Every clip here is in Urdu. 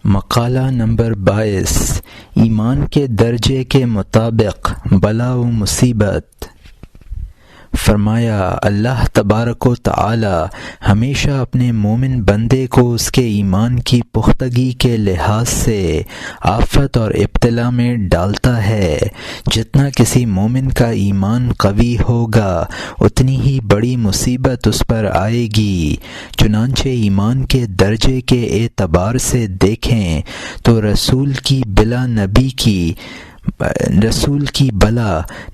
مقالہ نمبر 22 ایمان کے درجے کے مطابق بلا و مصیبت۔ فرمایا اللہ تبارک و تعالی ہمیشہ اپنے مومن بندے کو اس کے ایمان کی پختگی کے لحاظ سے آفت اور ابتلا میں ڈالتا ہے۔ جتنا کسی مومن کا ایمان قوی ہوگا اتنی ہی بڑی مصیبت اس پر آئے گی۔ چنانچہ ایمان کے درجے کے اعتبار سے دیکھیں تو رسول کی بلا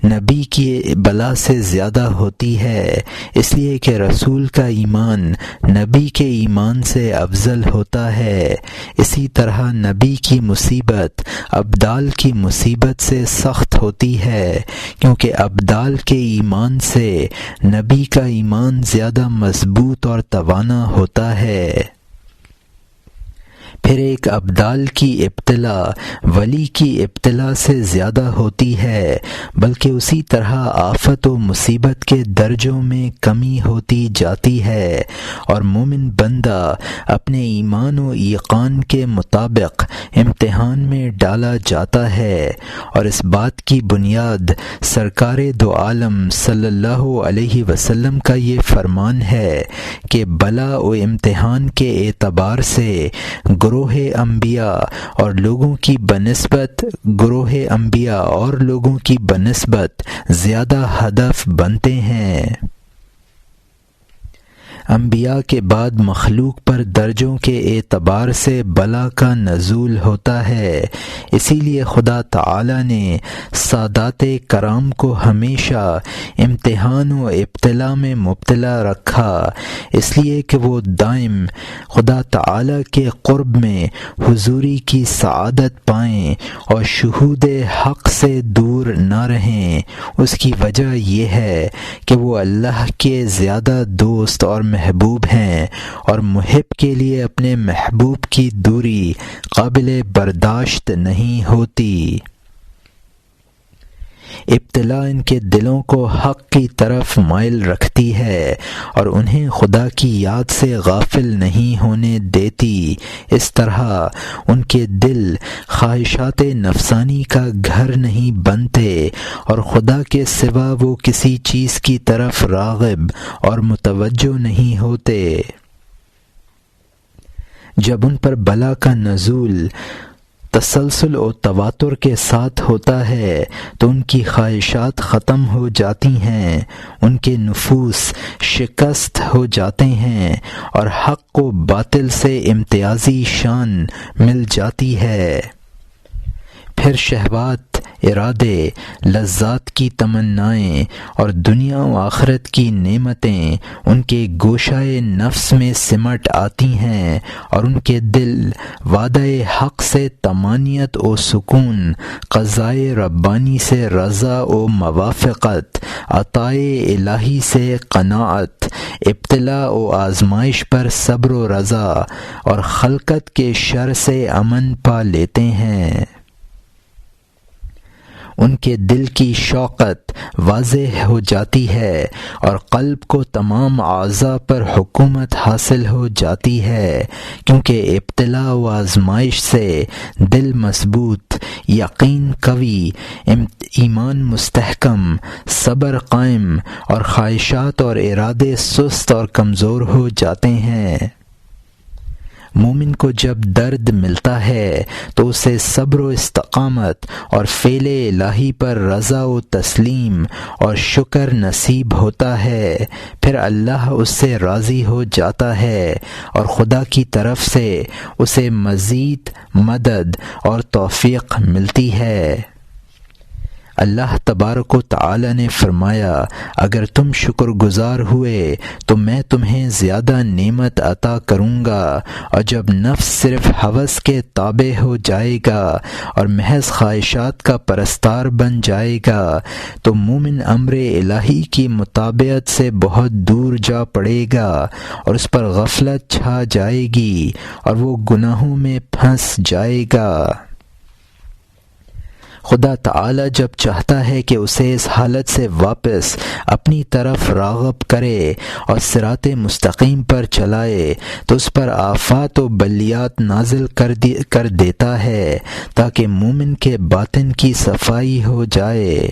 نبی کی بلا سے زیادہ ہوتی ہے، اس لیے کہ رسول کا ایمان نبی کے ایمان سے افضل ہوتا ہے۔ اسی طرح نبی کی مصیبت ابدال کی مصیبت سے سخت ہوتی ہے، کیونکہ ابدال کے ایمان سے نبی کا ایمان زیادہ مضبوط اور توانا ہوتا ہے۔ پھر ایک ابدال کی ابتلا ولی کی ابتلا سے زیادہ ہوتی ہے، بلکہ اسی طرح آفت و مصیبت کے درجوں میں کمی ہوتی جاتی ہے، اور مومن بندہ اپنے ایمان و ایقان کے مطابق امتحان میں ڈالا جاتا ہے۔ اور اس بات کی بنیاد سرکار دو عالم صلی اللہ علیہ وسلم کا یہ فرمان ہے کہ بلا و امتحان کے اعتبار سے گروہ انبیاء اور لوگوں کی بنسبت زیادہ ہدف بنتے ہیں۔ انبیاء کے بعد مخلوق پر درجوں کے اعتبار سے بلا کا نزول ہوتا ہے۔ اسی لیے خدا تعالی نے سادات کرام کو ہمیشہ امتحان و ابتلا میں مبتلا رکھا، اس لیے کہ وہ دائم خدا تعالی کے قرب میں حضوری کی سعادت پائیں اور شہود حق سے دور نہ رہیں۔ اس کی وجہ یہ ہے کہ وہ اللہ کے زیادہ دوست اور محبوب ہیں، اور محب کے لیے اپنے محبوب کی دوری قابل برداشت نہیں ہوتی۔ ابتلا ان کے دلوں کو حق کی طرف مائل رکھتی ہے اور انہیں خدا کی یاد سے غافل نہیں ہونے دیتی۔ اس طرح ان کے دل خواہشات نفسانی کا گھر نہیں بنتے اور خدا کے سوا وہ کسی چیز کی طرف راغب اور متوجہ نہیں ہوتے۔ جب ان پر بلا کا نزول تسلسل و تواتر کے ساتھ ہوتا ہے تو ان کی خواہشات ختم ہو جاتی ہیں، ان کے نفوس شکست ہو جاتے ہیں اور حق و باطل سے امتیازی شان مل جاتی ہے۔ پھر شہوات، ارادے، لذات کی تمنائیں اور دنیا و آخرت کی نعمتیں ان کے گوشۂ نفس میں سمٹ آتی ہیں اور ان کے دل وعدہ حق سے طمانینت و سکون، قضائے ربانی سے رضا و موافقت، عطائے الہی سے قناعت، ابتلا و آزمائش پر صبر و رضا اور خلقت کے شر سے امن پا لیتے ہیں۔ ان کے دل کی شوقت واضح ہو جاتی ہے اور قلب کو تمام اعضاء پر حکومت حاصل ہو جاتی ہے، کیونکہ ابتلا و آزمائش سے دل مضبوط، یقین قوی، ایمان مستحکم، صبر قائم اور خواہشات اور ارادے سست اور کمزور ہو جاتے ہیں۔ مومن کو جب درد ملتا ہے تو اسے صبر و استقامت اور فعل الہی پر رضا و تسلیم اور شکر نصیب ہوتا ہے۔ پھر اللہ اس سے راضی ہو جاتا ہے اور خدا کی طرف سے اسے مزید مدد اور توفیق ملتی ہے۔ اللہ تبارک و تعالی نے فرمایا، اگر تم شکر گزار ہوئے تو میں تمہیں زیادہ نعمت عطا کروں گا، اور جب نفس صرف ہوس کے تابع ہو جائے گا اور محض خواہشات کا پرستار بن جائے گا تو مومن امر الہی کی مطابعت سے بہت دور جا پڑے گا اور اس پر غفلت چھا جائے گی اور وہ گناہوں میں پھنس جائے گا۔ خدا تعالی جب چاہتا ہے کہ اسے اس حالت سے واپس اپنی طرف راغب کرے اور صراط مستقیم پر چلائے تو اس پر آفات و بلیات نازل کر دیتا ہے تاکہ مومن کے باطن کی صفائی ہو جائے۔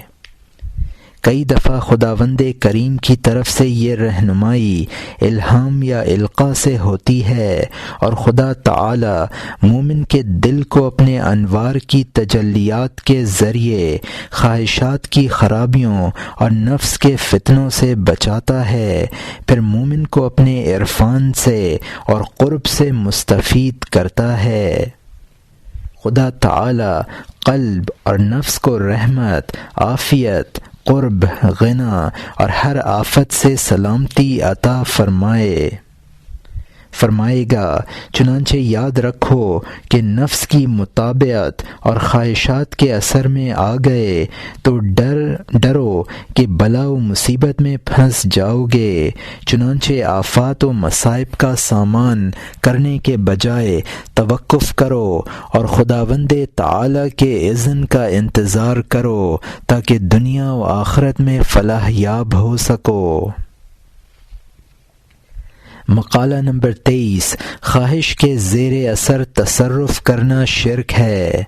کئی دفعہ خداوند کریم کی طرف سے یہ رہنمائی الہام یا القاء سے ہوتی ہے اور خدا تعالی مومن کے دل کو اپنے انوار کی تجلیات کے ذریعے خواہشات کی خرابیوں اور نفس کے فتنوں سے بچاتا ہے، پھر مومن کو اپنے عرفان سے اور قرب سے مستفید کرتا ہے۔ خدا تعالی قلب اور نفس کو رحمت، عافیت، قرب، غنا اور ہر آفت سے سلامتی عطا فرمائے گا۔ چنانچہ یاد رکھو کہ نفس کی مطابعت اور خواہشات کے اثر میں آ گئے تو ڈرو کہ بلا و مصیبت میں پھنس جاؤ گے۔ چنانچہ آفات و مصائب کا سامان کرنے کے بجائے توقف کرو اور خداوند تعالی کے اذن کا انتظار کرو تاکہ دنیا و آخرت میں فلاح یاب ہو سکو۔ مقالہ نمبر 23، خواہش کے زیر اثر تصرف کرنا شرک ہے۔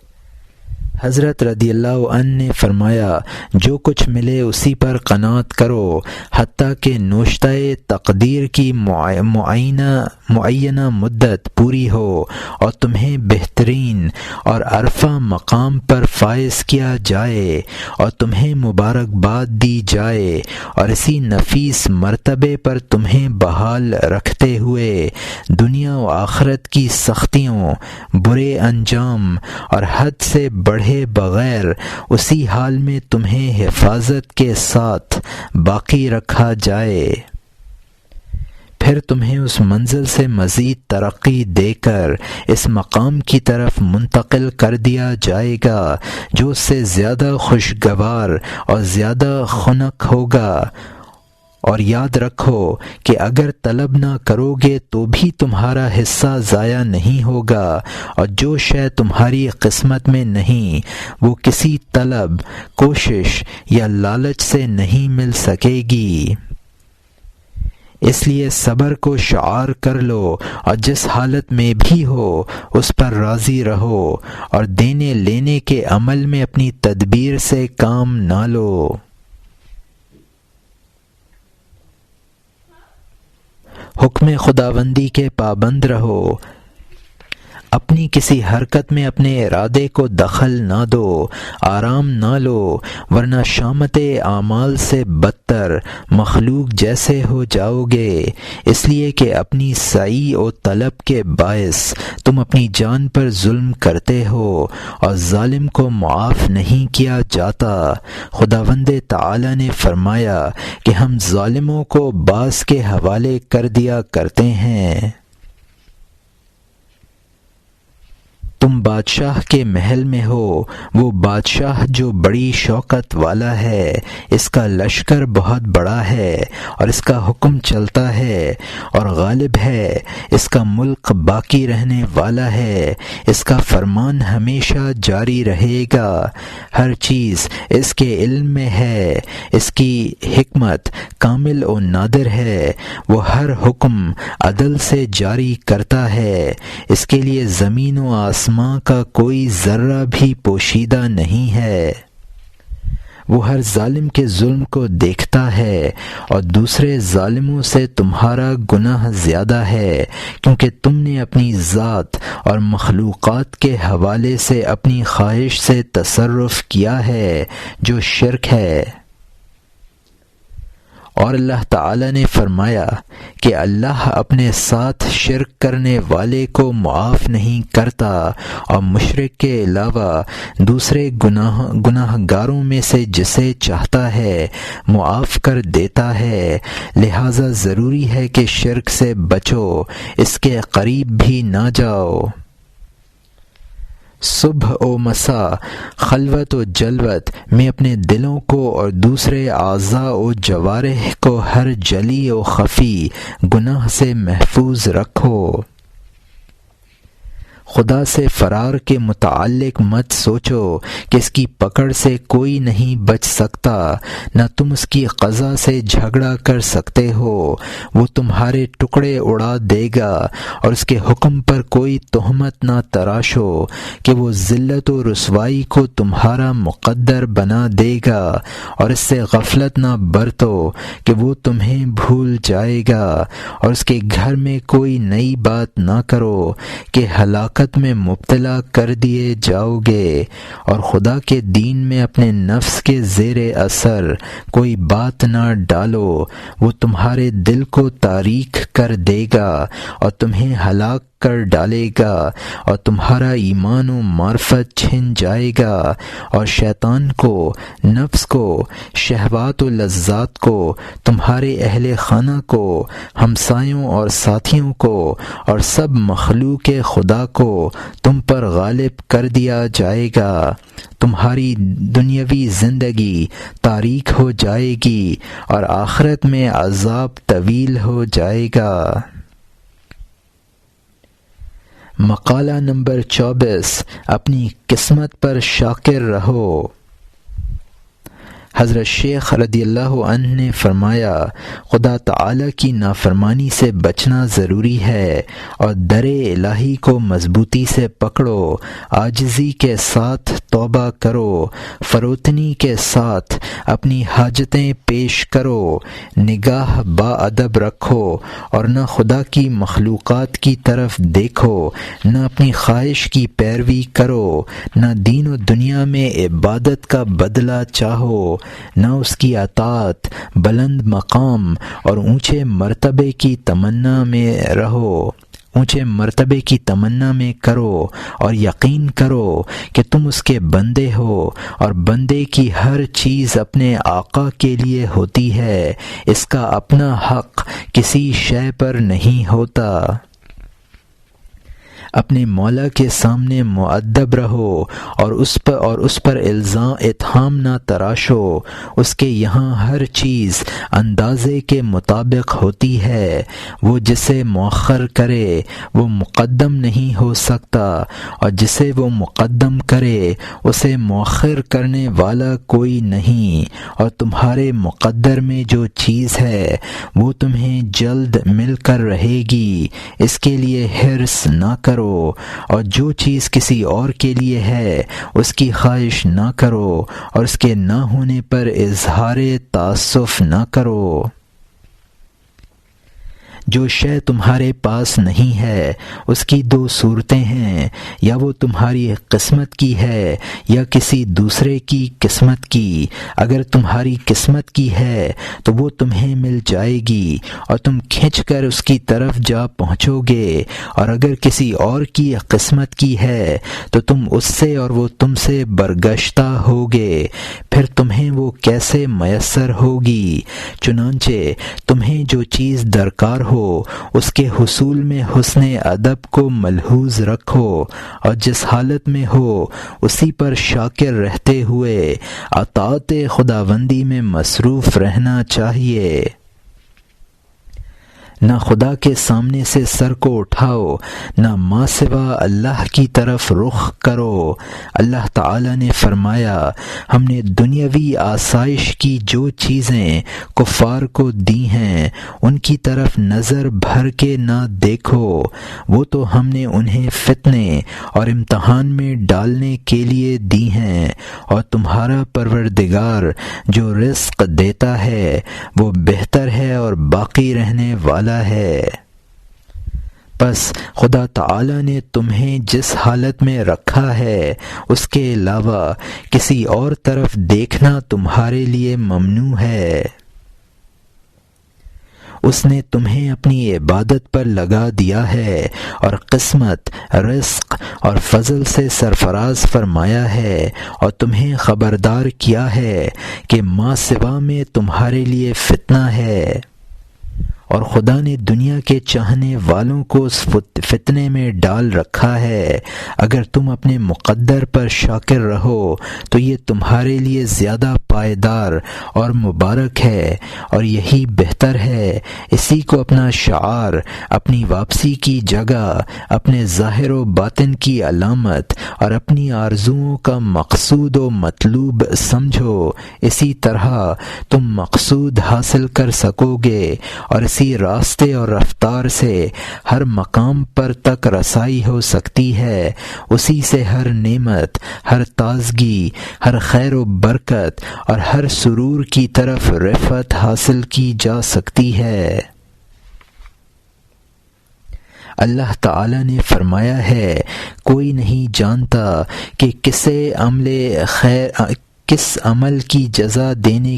حضرت رضی اللہ عنہ نے فرمایا، جو کچھ ملے اسی پر قناعت کرو حتیٰ کہ نوشتہ تقدیر کی معینہ مدت پوری ہو اور تمہیں بہترین اور عرفہ مقام پر فائز کیا جائے اور تمہیں مبارکباد دی جائے اور اسی نفیس مرتبے پر تمہیں بحال رکھتے ہوئے دنیا و آخرت کی سختیوں، برے انجام اور حد سے بڑھے بغیر اسی حال میں تمہیں حفاظت کے ساتھ باقی رکھا جائے، پھر تمہیں اس منزل سے مزید ترقی دے کر اس مقام کی طرف منتقل کر دیا جائے گا جو اس سے زیادہ خوشگوار اور زیادہ خنک ہوگا۔ اور یاد رکھو کہ اگر طلب نہ کرو گے تو بھی تمہارا حصہ ضائع نہیں ہوگا، اور جو شے تمہاری قسمت میں نہیں وہ کسی طلب، کوشش یا لالچ سے نہیں مل سکے گی۔ اس لیے صبر کو شعار کر لو اور جس حالت میں بھی ہو اس پر راضی رہو اور دینے لینے کے عمل میں اپنی تدبیر سے کام نہ لو۔ حکم خداوندی کے پابند رہو، اپنی کسی حرکت میں اپنے ارادے کو دخل نہ دو، آرام نہ لو، ورنہ شامت اعمال سے بدتر مخلوق جیسے ہو جاؤ گے، اس لیے کہ اپنی سعی و طلب کے باعث تم اپنی جان پر ظلم کرتے ہو اور ظالم کو معاف نہیں کیا جاتا۔ خداوند تعالی نے فرمایا کہ ہم ظالموں کو باز کے حوالے کر دیا کرتے ہیں۔ تم بادشاہ کے محل میں ہو، وہ بادشاہ جو بڑی شوکت والا ہے، اس کا لشکر بہت بڑا ہے اور اس کا حکم چلتا ہے اور غالب ہے، اس کا ملک باقی رہنے والا ہے، اس کا فرمان ہمیشہ جاری رہے گا، ہر چیز اس کے علم میں ہے، اس کی حکمت کامل و نادر ہے، وہ ہر حکم عدل سے جاری کرتا ہے، اس کے لیے زمین و آسمان کا کوئی ذرہ بھی پوشیدہ نہیں ہے، وہ ہر ظالم کے ظلم کو دیکھتا ہے اور دوسرے ظالموں سے تمہارا گناہ زیادہ ہے، کیونکہ تم نے اپنی ذات اور مخلوقات کے حوالے سے اپنی خواہش سے تصرف کیا ہے جو شرک ہے۔ اور اللہ تعالی نے فرمایا کہ اللہ اپنے ساتھ شرک کرنے والے کو معاف نہیں کرتا اور مشرک کے علاوہ دوسرے گناہ گاروں میں سے جسے چاہتا ہے معاف کر دیتا ہے، لہذا ضروری ہے کہ شرک سے بچو، اس کے قریب بھی نہ جاؤ۔ صبح و مساء، خلوت و جلوت میں اپنے دلوں کو اور دوسرے اعضاء و جوارح کو ہر جلی و خفی گناہ سے محفوظ رکھو۔ خدا سے فرار کے متعلق مت سوچو کہ اس کی پکڑ سے کوئی نہیں بچ سکتا، نہ تم اس کی قضا سے جھگڑا کر سکتے ہو۔ وہ تمہارے ٹکڑے اڑا دے گا، اور اس کے حکم پر کوئی تہمت نہ تراشو کہ وہ ذلت و رسوائی کو تمہارا مقدر بنا دے گا، اور اس سے غفلت نہ برتو کہ وہ تمہیں بھول جائے گا، اور اس کے گھر میں کوئی نئی بات نہ کرو کہ ہلاکت میں مبتلا کر دیے جاؤ گے، اور خدا کے دین میں اپنے نفس کے زیر اثر کوئی بات نہ ڈالو، وہ تمہارے دل کو تاریک کر دے گا اور تمہیں ہلاک کر ڈالے گا، اور تمہارا ایمان و معرفت چھن جائے گا، اور شیطان کو، نفس کو، شہوات و لذات کو، تمہارے اہل خانہ کو، ہمسایوں اور ساتھیوں کو، اور سب مخلوق خدا کو تم پر غالب کر دیا جائے گا۔ تمہاری دنیاوی زندگی تاریک ہو جائے گی، اور آخرت میں عذاب طویل ہو جائے گا۔ مقالہ نمبر 24، اپنی قسمت پر شاکر رہو۔ حضرت شیخ رضی اللہ عنہ نے فرمایا، خدا تعالی کی نافرمانی سے بچنا ضروری ہے، اور در الہی کو مضبوطی سے پکڑو، عاجزی کے ساتھ توبہ کرو، فروتنی کے ساتھ اپنی حاجتیں پیش کرو، نگاہ با ادب رکھو، اور نہ خدا کی مخلوقات کی طرف دیکھو، نہ اپنی خواہش کی پیروی کرو، نہ دین و دنیا میں عبادت کا بدلہ چاہو، نہ اس کی اطاعت، بلند مقام اور اونچے مرتبے کی تمنا میں رہو، اونچے مرتبے کی تمنا میں کرو، اور یقین کرو کہ تم اس کے بندے ہو، اور بندے کی ہر چیز اپنے آقا کے لیے ہوتی ہے، اس کا اپنا حق کسی شے پر نہیں ہوتا۔ اپنے مولا کے سامنے مؤدب رہو، اور اس پر الزام اتہام نہ تراشو، اس کے یہاں ہر چیز اندازے کے مطابق ہوتی ہے، وہ جسے مؤخر کرے وہ مقدم نہیں ہو سکتا، اور جسے وہ مقدم کرے اسے مؤخر کرنے والا کوئی نہیں، اور تمہارے مقدر میں جو چیز ہے وہ تمہیں جلد مل کر رہے گی، اس کے لیے حرص نہ کرو، اور جو چیز کسی اور کے لیے ہے اس کی خواہش نہ کرو، اور اس کے نہ ہونے پر اظہار تاسف نہ کرو۔ جو شے تمہارے پاس نہیں ہے اس کی دو صورتیں ہیں، یا وہ تمہاری قسمت کی ہے یا کسی دوسرے کی قسمت کی۔ اگر تمہاری قسمت کی ہے تو وہ تمہیں مل جائے گی اور تم کھنچ کر اس کی طرف جا پہنچو گے، اور اگر کسی اور کی قسمت کی ہے تو تم اس سے اور وہ تم سے برگشتہ ہوگے، پھر تمہیں وہ کیسے میسر ہوگی؟ چنانچہ تمہیں جو چیز درکار ہو اس کے حصول میں حسن ادب کو ملحوظ رکھو، اور جس حالت میں ہو اسی پر شاکر رہتے ہوئے اطاعت خداوندی میں مصروف رہنا چاہیے۔ نہ خدا کے سامنے سے سر کو اٹھاؤ، نہ ماں سوا اللہ کی طرف رخ کرو۔ اللہ تعالی نے فرمایا، ہم نے دنیاوی آسائش کی جو چیزیں کفار کو دی ہیں ان کی طرف نظر بھر کے نہ دیکھو، وہ تو ہم نے انہیں فتنے اور امتحان میں ڈالنے کے لیے دی ہیں، اور تمہارا پروردگار جو رزق دیتا ہے وہ بہتر ہے اور باقی رہنے والا ہے۔ پس خدا تعالی نے تمہیں جس حالت میں رکھا ہے اس کے علاوہ کسی اور طرف دیکھنا تمہارے لیے ممنوع ہے۔ اس نے تمہیں اپنی عبادت پر لگا دیا ہے اور قسمت، رزق اور فضل سے سرفراز فرمایا ہے، اور تمہیں خبردار کیا ہے کہ ماں سوا میں تمہارے لیے فتنہ ہے، اور خدا نے دنیا کے چاہنے والوں کو اس فتنے میں ڈال رکھا ہے۔ اگر تم اپنے مقدر پر شاکر رہو تو یہ تمہارے لیے زیادہ پائیدار اور مبارک ہے اور یہی بہتر ہے۔ اسی کو اپنا شعار، اپنی واپسی کی جگہ، اپنے ظاہر و باطن کی علامت اور اپنی آرزوؤں کا مقصود و مطلوب سمجھو۔ اسی طرح تم مقصود حاصل کر سکو گے اور اسی راستے اور رفتار سے ہر مقام پر تک رسائی ہو سکتی ہے۔ اسی سے ہر نعمت، ہر تازگی، ہر خیر و برکت اور ہر سرور کی طرف رفعت حاصل کی جا سکتی ہے۔ اللہ تعالی نے فرمایا ہے، کوئی نہیں جانتا کہ کس عمل کی جزا دینے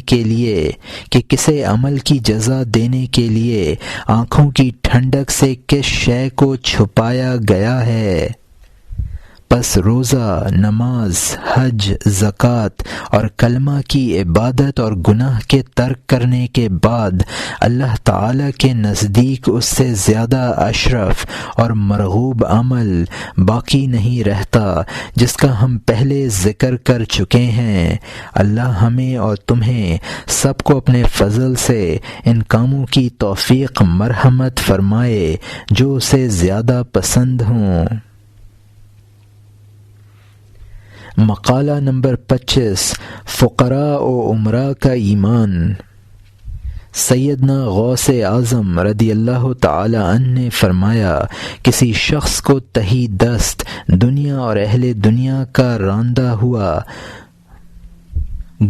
کے لیے آنکھوں کی ٹھنڈک سے کس شے کو چھپایا گیا ہے۔ پس روزہ، نماز، حج، زکوٰۃ اور کلمہ کی عبادت اور گناہ کے ترک کرنے کے بعد اللہ تعالی کے نزدیک اس سے زیادہ اشرف اور مرغوب عمل باقی نہیں رہتا، جس کا ہم پہلے ذکر کر چکے ہیں۔ اللہ ہمیں اور تمہیں سب کو اپنے فضل سے ان کاموں کی توفیق مرحمت فرمائے جو اسے زیادہ پسند ہوں۔ مقالہ نمبر 25، فقراء و عمراء کا ایمان۔ سیدنا غوث اعظم رضی اللہ تعالی عنہ نے فرمایا، کسی شخص کو تہی دست دنیا اور اہل دنیا کا راندہ ہوا،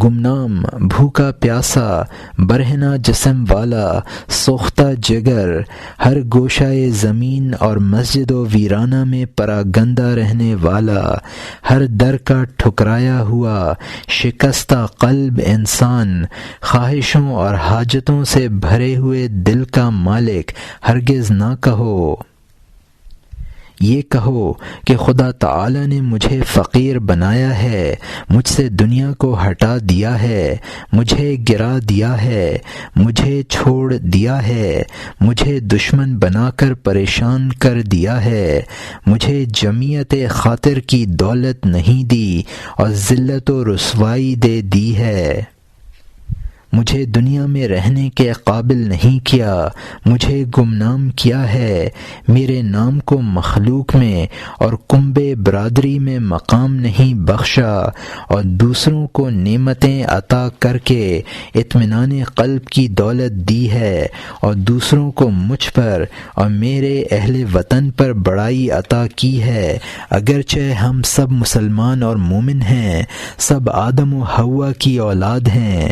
گمنام، بھوکا پیاسا، برہنہ جسم والا، سوختہ جگر، ہر گوشہ زمین اور مسجد و ویرانہ میں پراگندہ رہنے والا، ہر در کا ٹھکرایا ہوا، شکستہ قلب انسان، خواہشوں اور حاجتوں سے بھرے ہوئے دل کا مالک ہرگز نہ کہو۔ یہ کہو کہ خدا تعالی نے مجھے فقیر بنایا ہے، مجھ سے دنیا کو ہٹا دیا ہے، مجھے گرا دیا ہے، مجھے چھوڑ دیا ہے، مجھے دشمن بنا کر پریشان کر دیا ہے، مجھے جمعیت خاطر کی دولت نہیں دی اور ذلت و رسوائی دے دی ہے، مجھے دنیا میں رہنے کے قابل نہیں کیا، مجھے گمنام کیا ہے، میرے نام کو مخلوق میں اور کنب برادری میں مقام نہیں بخشا اور دوسروں کو نعمتیں عطا کر کے اطمینان قلب کی دولت دی ہے اور دوسروں کو مجھ پر اور میرے اہل وطن پر بڑائی عطا کی ہے، اگرچہ ہم سب مسلمان اور مومن ہیں، سب آدم و حوا کی اولاد ہیں۔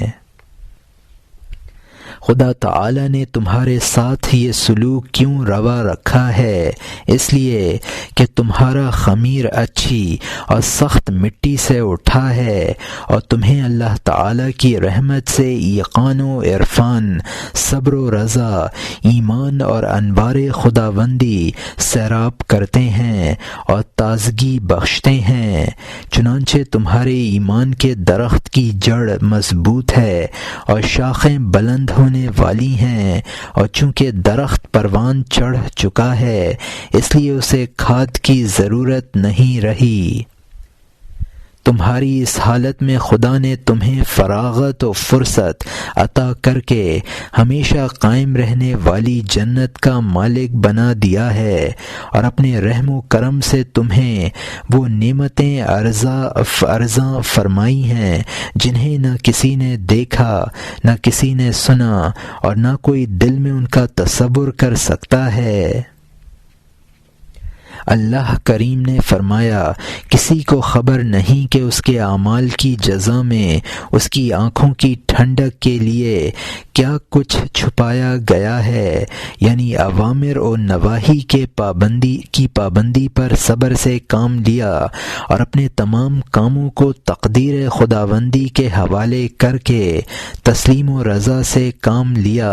خدا تعالی نے تمہارے ساتھ یہ سلوک کیوں روا رکھا ہے؟ اس لیے کہ تمہارا خمیر اچھی اور سخت مٹی سے اٹھا ہے اور تمہیں اللہ تعالی کی رحمت سے یقین و عرفان، صبر و رضا، ایمان اور انوار خداوندی سیراب کرتے ہیں اور تازگی بخشتے ہیں۔ چنانچہ تمہارے ایمان کے درخت کی جڑ مضبوط ہے اور شاخیں بلند ہونے والی ہیں، اور چونکہ درخت پروان چڑھ چکا ہے اس لیے اسے کھاد کی ضرورت نہیں رہی۔ تمہاری اس حالت میں خدا نے تمہیں فراغت و فرصت عطا کر کے ہمیشہ قائم رہنے والی جنت کا مالک بنا دیا ہے اور اپنے رحم و کرم سے تمہیں وہ نعمتیں عرضاں فرمائی ہیں جنہیں نہ کسی نے دیکھا، نہ کسی نے سنا اور نہ کوئی دل میں ان کا تصور کر سکتا ہے۔ اللہ کریم نے فرمایا، کسی کو خبر نہیں کہ اس کے اعمال کی جزا میں اس کی آنکھوں کی ٹھنڈک کے لیے کیا کچھ چھپایا گیا ہے، یعنی اوامر و نواہی کی پابندی پر صبر سے کام لیا اور اپنے تمام کاموں کو تقدیر خداوندی کے حوالے کر کے تسلیم و رضا سے کام لیا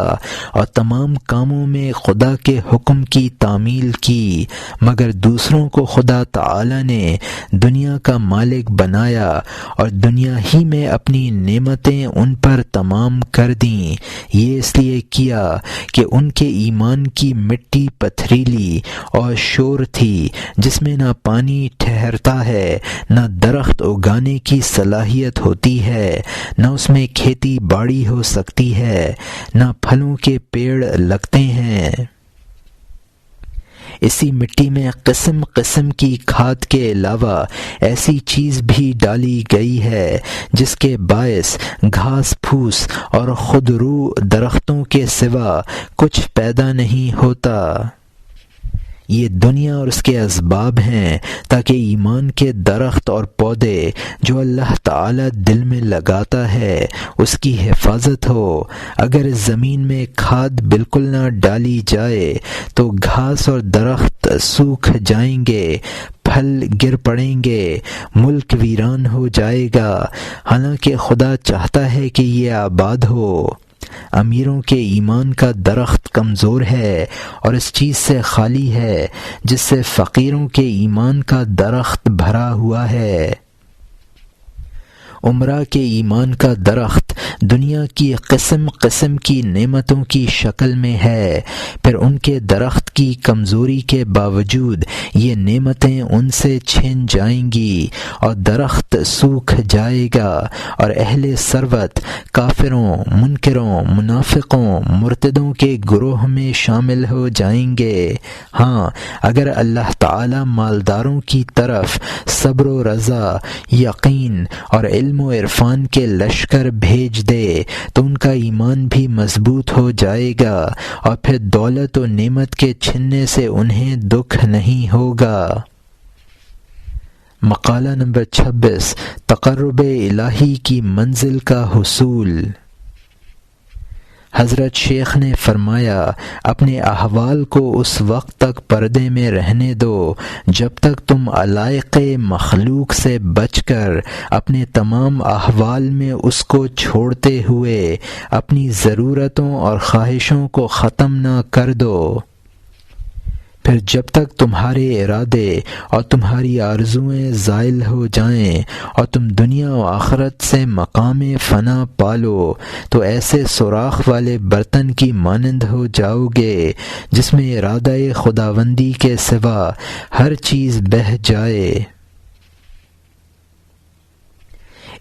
اور تمام کاموں میں خدا کے حکم کی تعمیل کی، مگر دوسروں کو خدا تعالی نے دنیا کا مالک بنایا اور دنیا ہی میں اپنی نعمتیں ان پر تمام کر دیں، یہ اس لیے کیا کہ ان کے ایمان کی مٹی پتھریلی اور شور تھی، جس میں نہ پانی ٹھہرتا ہے، نہ درخت اگانے کی صلاحیت ہوتی ہے، نہ اس میں کھیتی باڑی ہو سکتی ہے، نہ پھلوں کے پیڑ لگتے ہیں۔ اسی مٹی میں قسم قسم کی کھاد کے علاوہ ایسی چیز بھی ڈالی گئی ہے جس کے باعث گھاس پھوس اور خودرو درختوں کے سوا کچھ پیدا نہیں ہوتا۔ یہ دنیا اور اس کے اسباب ہیں تاکہ ایمان کے درخت اور پودے جو اللہ تعالی دل میں لگاتا ہے اس کی حفاظت ہو۔ اگر اس زمین میں کھاد بالکل نہ ڈالی جائے تو گھاس اور درخت سوکھ جائیں گے، پھل گر پڑیں گے، ملک ویران ہو جائے گا، حالانکہ خدا چاہتا ہے کہ یہ آباد ہو۔ امیروں کے ایمان کا درخت کمزور ہے اور اس چیز سے خالی ہے جس سے فقیروں کے ایمان کا درخت بھرا ہوا ہے۔ عمرہ کے ایمان کا درخت دنیا کی قسم قسم کی نعمتوں کی شکل میں ہے، پھر ان کے درخت کی کمزوری کے باوجود یہ نعمتیں ان سے چھن جائیں گی اور درخت سوکھ جائے گا اور اہل ثروت کافروں، منکروں، منافقوں، مرتدوں کے گروہ میں شامل ہو جائیں گے۔ ہاں، اگر اللہ تعالی مالداروں کی طرف صبر و رضا، یقین اور علم و عرفان کے لشکر بھیج دے تو ان کا ایمان بھی مضبوط ہو جائے گا اور پھر دولت و نعمت کے چھننے سے انہیں دکھ نہیں ہوگا۔ مقالہ نمبر 26، تقرب الہی کی منزل کا حصول۔ حضرت شیخ نے فرمایا، اپنے احوال کو اس وقت تک پردے میں رہنے دو جب تک تم علائق مخلوق سے بچ کر اپنے تمام احوال میں اس کو چھوڑتے ہوئے اپنی ضرورتوں اور خواہشوں کو ختم نہ کر دو۔ پھر جب تک تمہارے ارادے اور تمہاری آرزوئیں زائل ہو جائیں اور تم دنیا و آخرت سے مقام فنا پالو تو ایسے سوراخ والے برتن کی مانند ہو جاؤ گے جس میں ارادہ خداوندی کے سوا ہر چیز بہہ جائے۔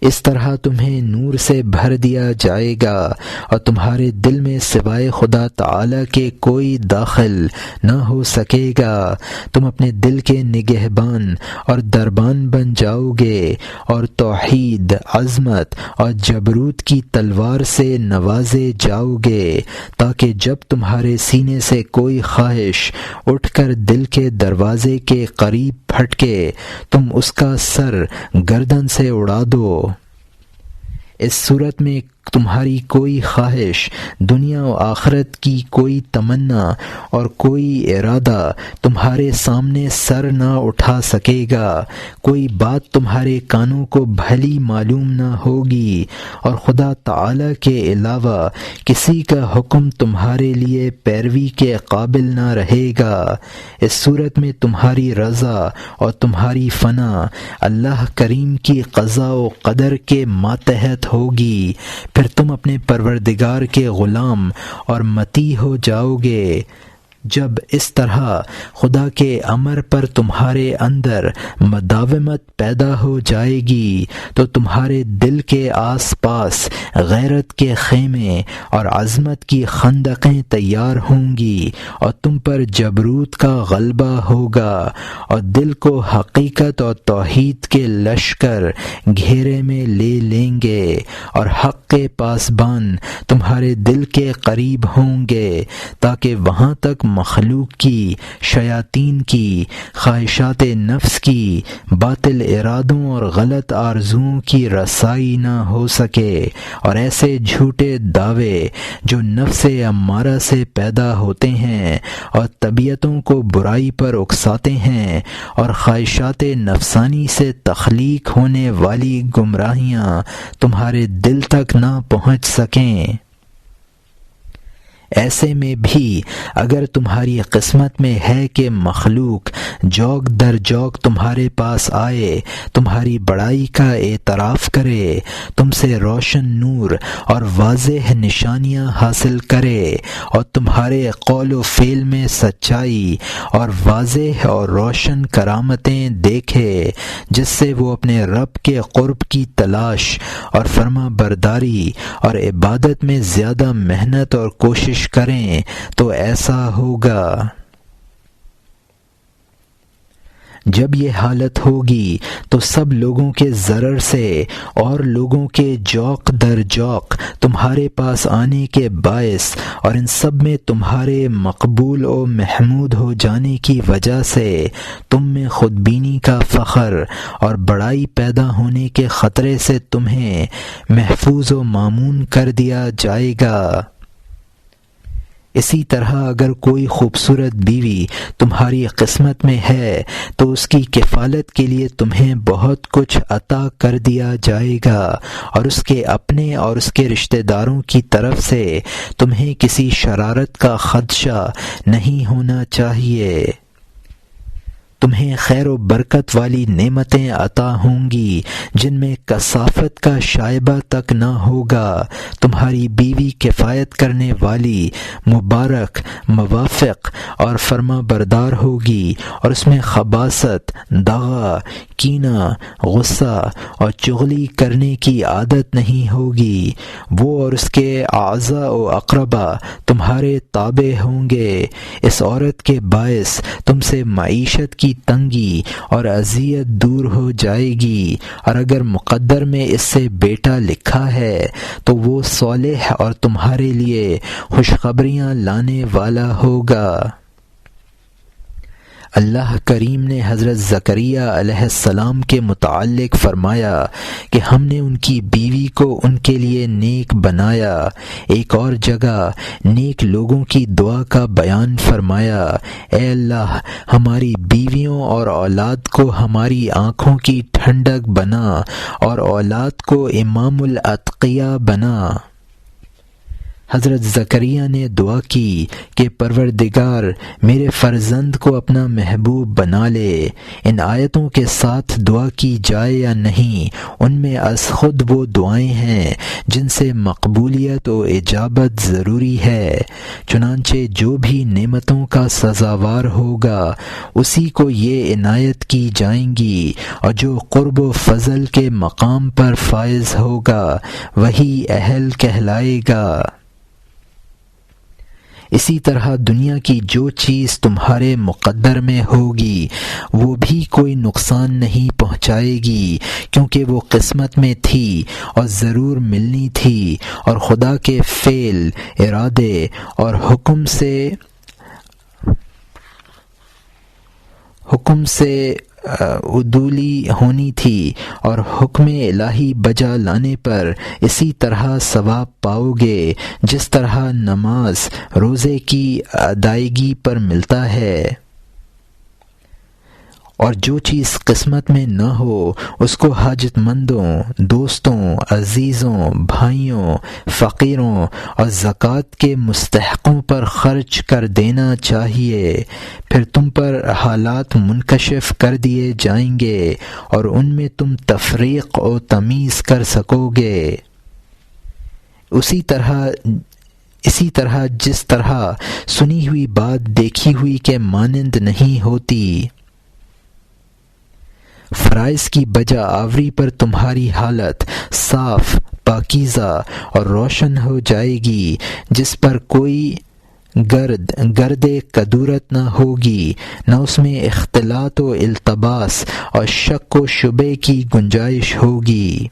اس طرح تمہیں نور سے بھر دیا جائے گا اور تمہارے دل میں سوائے خدا تعالی کے کوئی داخل نہ ہو سکے گا۔ تم اپنے دل کے نگہبان اور دربان بن جاؤ گے اور توحید، عظمت اور جبروت کی تلوار سے نوازے جاؤ گے تاکہ جب تمہارے سینے سے کوئی خواہش اٹھ کر دل کے دروازے کے قریب پھٹکے تم اس کا سر گردن سے اڑا دو۔ اس صورت میں تمہاری کوئی خواہش، دنیا و آخرت کی کوئی تمنا اور کوئی ارادہ تمہارے سامنے سر نہ اٹھا سکے گا، کوئی بات تمہارے کانوں کو بھلی معلوم نہ ہوگی اور خدا تعالی کے علاوہ کسی کا حکم تمہارے لیے پیروی کے قابل نہ رہے گا۔ اس صورت میں تمہاری رضا اور تمہاری فنا اللہ کریم کی قضاء و قدر کے ماتحت ہوگی، پھر تم اپنے پروردگار کے غلام اور مطیع ہو جاؤ گے۔ جب اس طرح خدا کے امر پر تمہارے اندر مداومت پیدا ہو جائے گی تو تمہارے دل کے آس پاس غیرت کے خیمے اور عظمت کی خندقیں تیار ہوں گی اور تم پر جبروت کا غلبہ ہوگا اور دل کو حقیقت اور توحید کے لشکر گھیرے میں لے لیں گے اور حق کے پاسبان تمہارے دل کے قریب ہوں گے تاکہ وہاں تک مخلوق کی، شیاطین کی، خواہشات نفس کی، باطل ارادوں اور غلط آرزوؤں کی رسائی نہ ہو سکے اور ایسے جھوٹے دعوے جو نفس امارہ سے پیدا ہوتے ہیں اور طبیعتوں کو برائی پر اکساتے ہیں اور خواہشات نفسانی سے تخلیق ہونے والی گمراہیاں تمہارے دل تک نہ پہنچ سکیں۔ ایسے میں بھی اگر تمہاری قسمت میں ہے کہ مخلوق جوک در جوک تمہارے پاس آئے، تمہاری بڑائی کا اعتراف کرے، تم سے روشن نور اور واضح نشانیاں حاصل کرے، اور تمہارے قول و فعل میں سچائی اور واضح اور روشن کرامتیں دیکھے، جس سے وہ اپنے رب کے قرب کی تلاش اور فرما برداری اور عبادت میں زیادہ محنت اور کوشش کریں، تو ایسا ہوگا۔ جب یہ حالت ہوگی تو سب لوگوں کے ضرر سے اور لوگوں کے جوق در جوق تمہارے پاس آنے کے باعث اور ان سب میں تمہارے مقبول و محمود ہو جانے کی وجہ سے تم میں خود بینی کا فخر اور بڑائی پیدا ہونے کے خطرے سے تمہیں محفوظ و مامون کر دیا جائے گا۔ اسی طرح اگر کوئی خوبصورت بیوی تمہاری قسمت میں ہے تو اس کی کفالت کے لیے تمہیں بہت کچھ عطا کر دیا جائے گا، اور اس کے اپنے اور اس کے رشتہ داروں کی طرف سے تمہیں کسی شرارت کا خدشہ نہیں ہونا چاہیے۔ تمہیں خیر و برکت والی نعمتیں عطا ہوں گی جن میں کثافت کا شائبہ تک نہ ہوگا۔ تمہاری بیوی کفایت کرنے والی، مبارک، موافق اور فرما بردار ہوگی، اور اس میں خباثت، دغا، کینہ، غصہ اور چغلی کرنے کی عادت نہیں ہوگی۔ وہ اور اس کے اعضاء و اقربا تمہارے تابع ہوں گے۔ اس عورت کے باعث تم سے معیشت کی تنگی اور اذیت دور ہو جائے گی، اور اگر مقدر میں اس سے بیٹا لکھا ہے تو وہ صالح اور تمہارے لیے خوشخبریاں لانے والا ہوگا۔ اللہ کریم نے حضرت زکریہ علیہ السلام کے متعلق فرمایا کہ ہم نے ان کی بیوی کو ان کے لیے نیک بنایا۔ ایک اور جگہ نیک لوگوں کی دعا کا بیان فرمایا، اے اللہ ہماری بیویوں اور اولاد کو ہماری آنکھوں کی ٹھنڈک بنا اور اولاد کو امام الاتقیاء بنا۔ حضرت زکریہ نے دعا کی کہ پروردگار میرے فرزند کو اپنا محبوب بنا لے۔ ان آیتوں کے ساتھ دعا کی جائے یا نہیں، ان میں از خود وہ دعائیں ہیں جن سے مقبولیت و اجابت ضروری ہے۔ چنانچہ جو بھی نعمتوں کا سزاوار ہوگا اسی کو یہ عنایت کی جائیں گی، اور جو قرب و فضل کے مقام پر فائز ہوگا وہی اہل کہلائے گا۔ اسی طرح دنیا کی جو چیز تمہارے مقدر میں ہوگی وہ بھی کوئی نقصان نہیں پہنچائے گی، کیونکہ وہ قسمت میں تھی اور ضرور ملنی تھی، اور خدا کے فعل، ارادے اور حکم سے عدولی ہونی تھی، اور حکم الہی بجا لانے پر اسی طرح ثواب پاؤ گے جس طرح نماز روزے کی ادائیگی پر ملتا ہے۔ اور جو چیز قسمت میں نہ ہو اس کو حاجت مندوں، دوستوں، عزیزوں، بھائیوں، فقیروں اور زکوٰۃ کے مستحقوں پر خرچ کر دینا چاہیے۔ پھر تم پر حالات منکشف کر دیے جائیں گے اور ان میں تم تفریق و تمیز کر سکو گے۔ اسی طرح جس طرح سنی ہوئی بات دیکھی ہوئی کے مانند نہیں ہوتی، فرائض کی بجا آوری پر تمہاری حالت صاف، پاکیزہ اور روشن ہو جائے گی، جس پر کوئی گرد کدورت نہ ہوگی، نہ اس میں اختلاط و التباس اور شک و شبے کی گنجائش ہوگی۔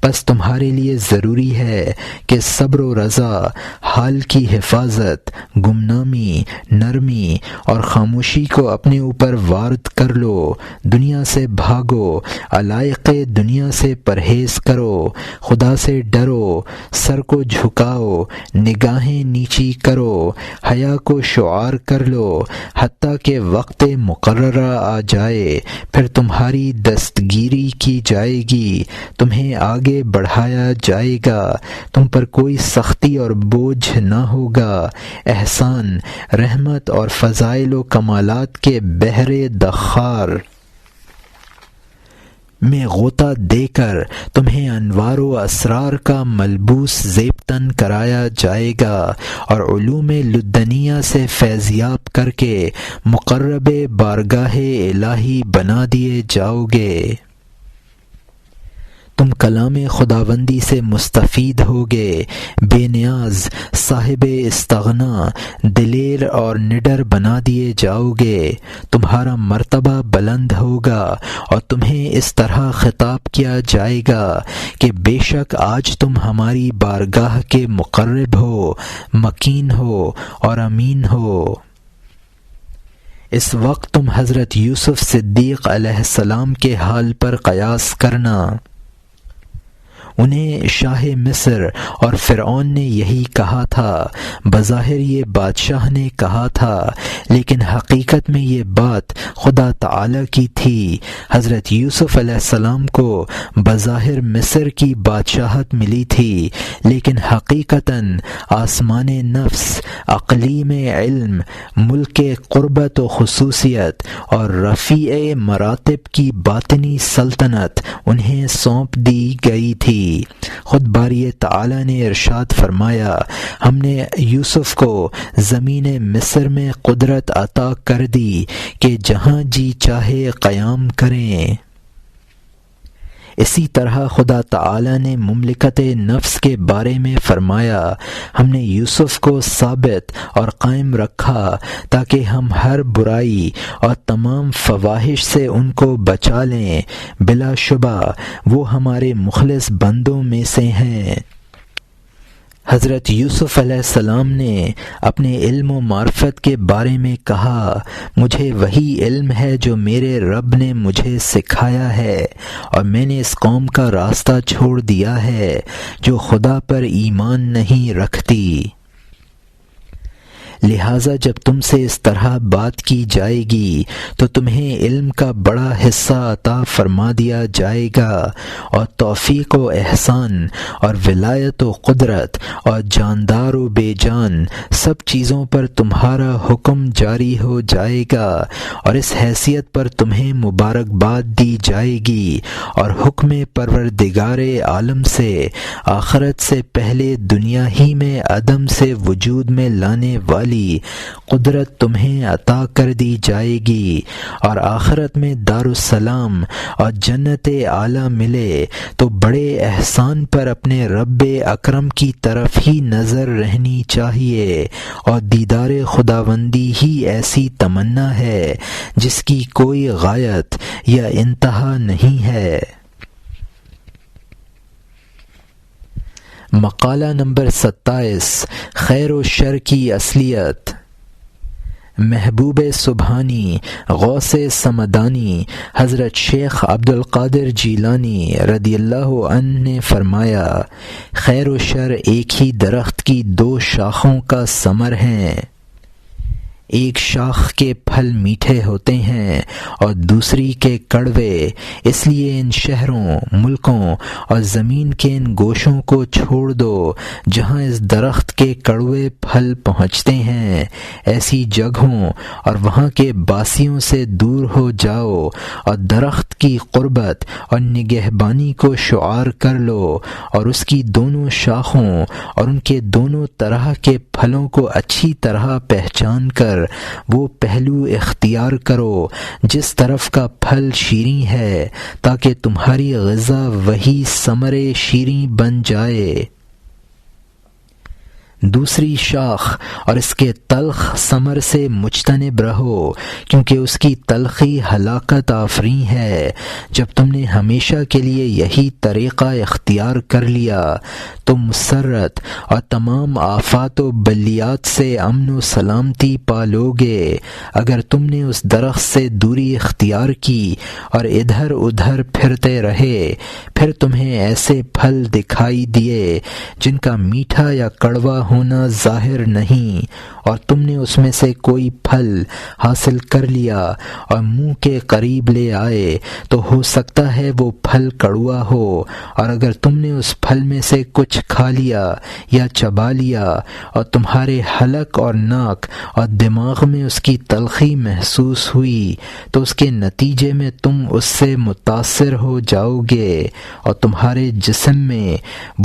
پس تمہارے لیے ضروری ہے کہ صبر و رضا، حال کی حفاظت، گمنامی، نرمی اور خاموشی کو اپنے اوپر وارد کر لو۔ دنیا سے بھاگو، علائق دنیا سے پرہیز کرو، خدا سے ڈرو، سر کو جھکاؤ، نگاہیں نیچی کرو، حیا کو شعار کر لو، حتیٰ کہ وقت مقررہ آ جائے، پھر تمہاری دستگیری کی جائے گی، تمہیں آگے آگے بڑھایا جائے گا، تم پر کوئی سختی اور بوجھ نہ ہوگا، احسان، رحمت اور فضائل و کمالات کے بحر دخار میں غوطہ دے کر تمہیں انوار و اسرار کا ملبوس زیب تن کرایا جائے گا، اور علوم لدنیہ سے فیضیاب کر کے مقرب بارگاہ الہی بنا دیے جاؤ گے۔ تم کلام خداوندی سے مستفید ہوگے، بے نیاز، صاحب استغنا، دلیر اور نڈر بنا دیے جاؤ گے۔ تمہارا مرتبہ بلند ہوگا اور تمہیں اس طرح خطاب کیا جائے گا کہ بے شک آج تم ہماری بارگاہ کے مقرب ہو، مکین ہو اور امین ہو۔ اس وقت تم حضرت یوسف صدیق علیہ السلام کے حال پر قیاس کرنا۔ انہیں شاہ مصر اور فرعون نے یہی کہا تھا، بظاہر یہ بادشاہ نے کہا تھا، لیکن حقیقت میں یہ بات خدا تعالی کی تھی۔ حضرت یوسف علیہ السلام کو بظاہر مصر کی بادشاہت ملی تھی، لیکن حقیقتاً آسمان نفس، اقلیم علم، ملک قربت و خصوصیت اور رفیع مراتب کی باطنی سلطنت انہیں سونپ دی گئی تھی۔ خود باری تعالی نے ارشاد فرمایا، ہم نے یوسف کو زمین مصر میں قدرت عطا کر دی کہ جہاں جی چاہے قیام کریں۔ اسی طرح خدا تعالی نے مملکت نفس کے بارے میں فرمایا، ہم نے یوسف کو ثابت اور قائم رکھا تاکہ ہم ہر برائی اور تمام فواحش سے ان کو بچا لیں، بلا شبہ وہ ہمارے مخلص بندوں میں سے ہیں۔ حضرت یوسف علیہ السلام نے اپنے علم و معرفت کے بارے میں کہا، مجھے وہی علم ہے جو میرے رب نے مجھے سکھایا ہے، اور میں نے اس قوم کا راستہ چھوڑ دیا ہے جو خدا پر ایمان نہیں رکھتی۔ لہٰذا جب تم سے اس طرح بات کی جائے گی تو تمہیں علم کا بڑا حصہ عطا فرما دیا جائے گا، اور توفیق و احسان اور ولایت و قدرت اور جاندار و بے جان سب چیزوں پر تمہارا حکم جاری ہو جائے گا، اور اس حیثیت پر تمہیں مبارکباد دی جائے گی، اور حکم پروردگار عالم سے آخرت سے پہلے دنیا ہی میں عدم سے وجود میں لانے والی قدرت تمہیں عطا کر دی جائے گی، اور آخرت میں دارالسلام اور جنت اعلیٰ ملے تو بڑے احسان پر اپنے رب اکرم کی طرف ہی نظر رہنی چاہیے، اور دیدار خداوندی ہی ایسی تمنا ہے جس کی کوئی غایت یا انتہا نہیں ہے۔ مقالہ نمبر 27، خیر و شر کی اصلیت۔ محبوب سبحانی، غوث سمدانی، حضرت شیخ عبد القادر جیلانی رضی اللہ عنہ نے فرمایا، خیر و شر ایک ہی درخت کی دو شاخوں کا ثمر ہیں، ایک شاخ کے پھل میٹھے ہوتے ہیں اور دوسری کے کڑوے، اس لیے ان شہروں، ملکوں اور زمین کے ان گوشوں کو چھوڑ دو جہاں اس درخت کے کڑوے پھل پہنچتے ہیں، ایسی جگہوں اور وہاں کے باسیوں سے دور ہو جاؤ، اور درخت کی قربت اور نگہبانی کو شعار کر لو، اور اس کی دونوں شاخوں اور ان کے دونوں طرح کے پھلوں کو اچھی طرح پہچان کر وہ پہلو اختیار کرو جس طرف کا پھل شیریں ہے، تاکہ تمہاری غذا وہی ثمر شیریں بن جائے۔ دوسری شاخ اور اس کے تلخ ثمر سے مجتنب رہو، کیونکہ اس کی تلخی ہلاکت آفریں ہے۔ جب تم نے ہمیشہ کے لیے یہی طریقہ اختیار کر لیا تو مسرت اور تمام آفات و بلیات سے امن و سلامتی پالو گے۔ اگر تم نے اس درخت سے دوری اختیار کی اور ادھر ادھر پھرتے رہے، پھر تمہیں ایسے پھل دکھائی دیے جن کا میٹھا یا کڑوا ہونا ظاہر نہیں، اور تم نے اس میں سے کوئی پھل حاصل کر لیا اور منہ کے قریب لے آئے تو ہو سکتا ہے وہ پھل کڑوا ہو، اور اگر تم نے اس پھل میں سے کچھ کھا لیا یا چبا لیا اور تمہارے حلق اور ناک اور دماغ میں اس کی تلخی محسوس ہوئی تو اس کے نتیجے میں تم اس سے متاثر ہو جاؤ گے اور تمہارے جسم میں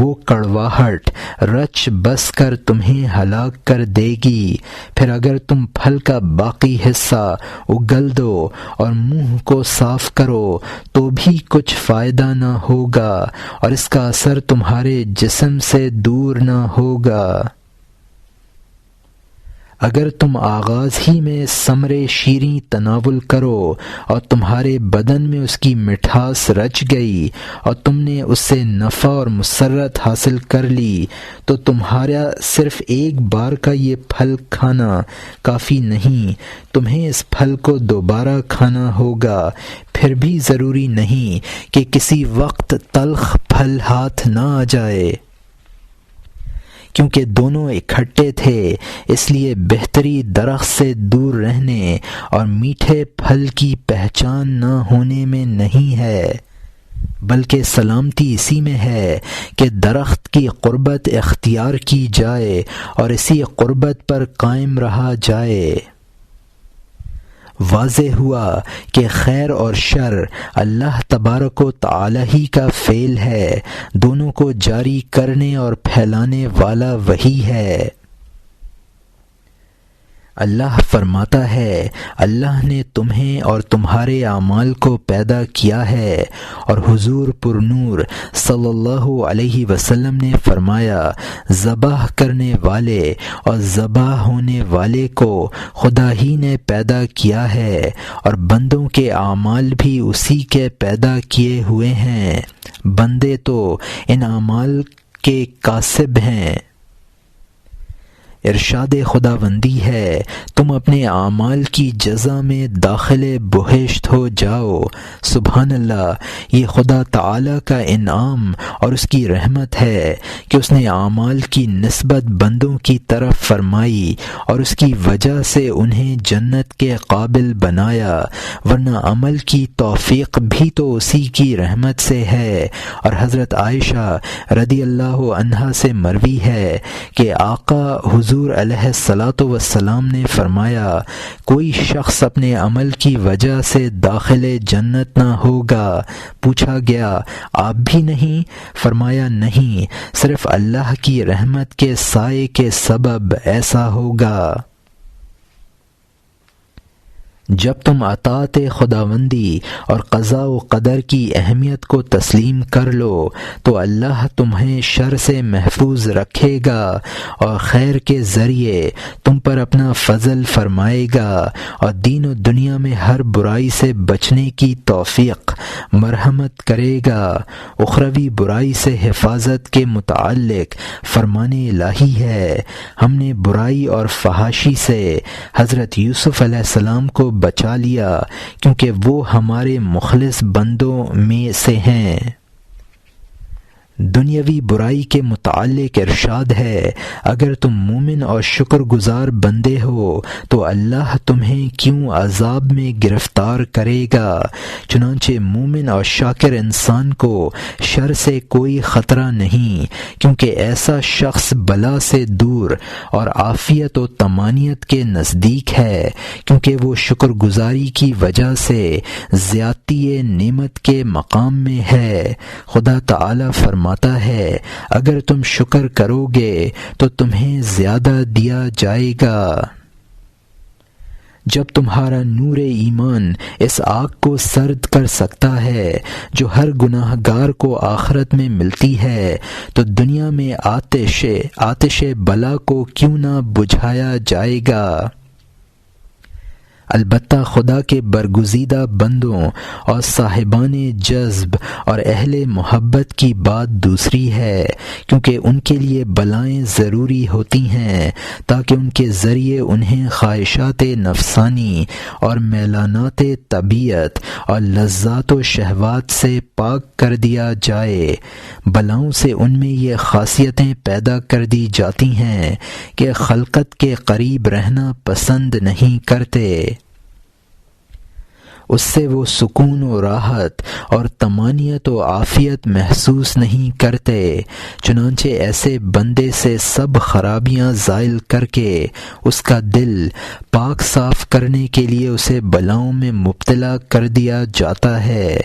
وہ کڑواہٹ رچ بس کر تمہیں ہلاک کر دے گی۔ پھر اگر تم پھل کا باقی حصہ اگل دو اور منہ کو صاف کرو تو بھی کچھ فائدہ نہ ہوگا اور اس کا اثر تمہارے جسم سے دور نہ ہوگا۔ اگر تم آغاز ہی میں ثمر شیریں تناول کرو اور تمہارے بدن میں اس کی مٹھاس رچ گئی اور تم نے اس سے نفع اور مسرت حاصل کر لی تو تمہارا صرف ایک بار کا یہ پھل کھانا کافی نہیں، تمہیں اس پھل کو دوبارہ کھانا ہوگا۔ پھر بھی ضروری نہیں کہ کسی وقت تلخ پھل ہاتھ نہ آ جائے، کیونکہ دونوں اکٹھے تھے، اس لیے بہتری درخت سے دور رہنے اور میٹھے پھل کی پہچان نہ ہونے میں نہیں ہے، بلکہ سلامتی اسی میں ہے کہ درخت کی قربت اختیار کی جائے اور اسی قربت پر قائم رہا جائے۔ واضح ہوا کہ خیر اور شر اللہ تبارک و تعالی ہی کا فعل ہے، دونوں کو جاری کرنے اور پھیلانے والا وہی ہے۔ اللہ فرماتا ہے، اللہ نے تمہیں اور تمہارے اعمال کو پیدا کیا ہے، اور حضور پر نور صلی اللہ علیہ وسلم نے فرمایا، ذبح کرنے والے اور ذبح ہونے والے کو خدا ہی نے پیدا کیا ہے، اور بندوں کے اعمال بھی اسی کے پیدا کیے ہوئے ہیں، بندے تو ان اعمال کے کاسب ہیں۔ ارشاد خداوندی ہے، تم اپنے اعمال کی جزا میں داخل بہشت ہو جاؤ۔ سبحان اللہ، یہ خدا تعالی کا انعام اور اس کی رحمت ہے کہ اس نے اعمال کی نسبت بندوں کی طرف فرمائی اور اس کی وجہ سے انہیں جنت کے قابل بنایا، ورنہ عمل کی توفیق بھی تو اسی کی رحمت سے ہے۔ اور حضرت عائشہ رضی اللہ عنہا سے مروی ہے کہ آقا حضور علیہ الصلاۃ والسلام نے فرمایا، کوئی شخص اپنے عمل کی وجہ سے داخل جنت نہ ہوگا۔ پوچھا گیا، آپ بھی نہیں؟ فرمایا، نہیں، صرف اللہ کی رحمت کے سائے کے سبب ایسا ہوگا۔ جب تم اطاعت خداوندی اور قضاء و قدر کی اہمیت کو تسلیم کر لو تو اللہ تمہیں شر سے محفوظ رکھے گا اور خیر کے ذریعے تم پر اپنا فضل فرمائے گا اور دین و دنیا میں ہر برائی سے بچنے کی توفیق مرحمت کرے گا۔ اخروی برائی سے حفاظت کے متعلق فرمان الہی ہے، ہم نے برائی اور فحاشی سے حضرت یوسف علیہ السلام کو بچا لیا کیونکہ وہ ہمارے مخلص بندوں میں سے ہیں۔ دنیاوی برائی کے متعلق ارشاد ہے، اگر تم مومن اور شکر گزار بندے ہو تو اللہ تمہیں کیوں عذاب میں گرفتار کرے گا؟ چنانچہ مومن اور شاکر انسان کو شر سے کوئی خطرہ نہیں، کیونکہ ایسا شخص بلا سے دور اور عافیت و طمانینت کے نزدیک ہے، کیونکہ وہ شکر گزاری کی وجہ سے زیادتی نعمت کے مقام میں ہے۔ خدا تعالی فرماتا ہے، اگر تم شکر کرو گے تو تمہیں زیادہ دیا جائے گا۔ جب تمہارا نور ایمان اس آگ کو سرد کر سکتا ہے جو ہر گناہ گار کو آخرت میں ملتی ہے تو دنیا میں آتش بلا کو کیوں نہ بجھایا جائے گا؟ البتہ خدا کے برگزیدہ بندوں اور صاحبان جذب اور اہل محبت کی بات دوسری ہے، کیونکہ ان کے لیے بلائیں ضروری ہوتی ہیں تاکہ ان کے ذریعے انہیں خواہشات نفسانی اور میلانات طبیعت اور لذات و شہوات سے پاک کر دیا جائے۔ بلاؤں سے ان میں یہ خاصیتیں پیدا کر دی جاتی ہیں کہ خلقت کے قریب رہنا پسند نہیں کرتے، اس سے وہ سکون و راحت اور طمانینت و عافیت محسوس نہیں کرتے۔ چنانچہ ایسے بندے سے سب خرابیاں زائل کر کے اس کا دل پاک صاف کرنے کے لیے اسے بلاؤں میں مبتلا کر دیا جاتا ہے۔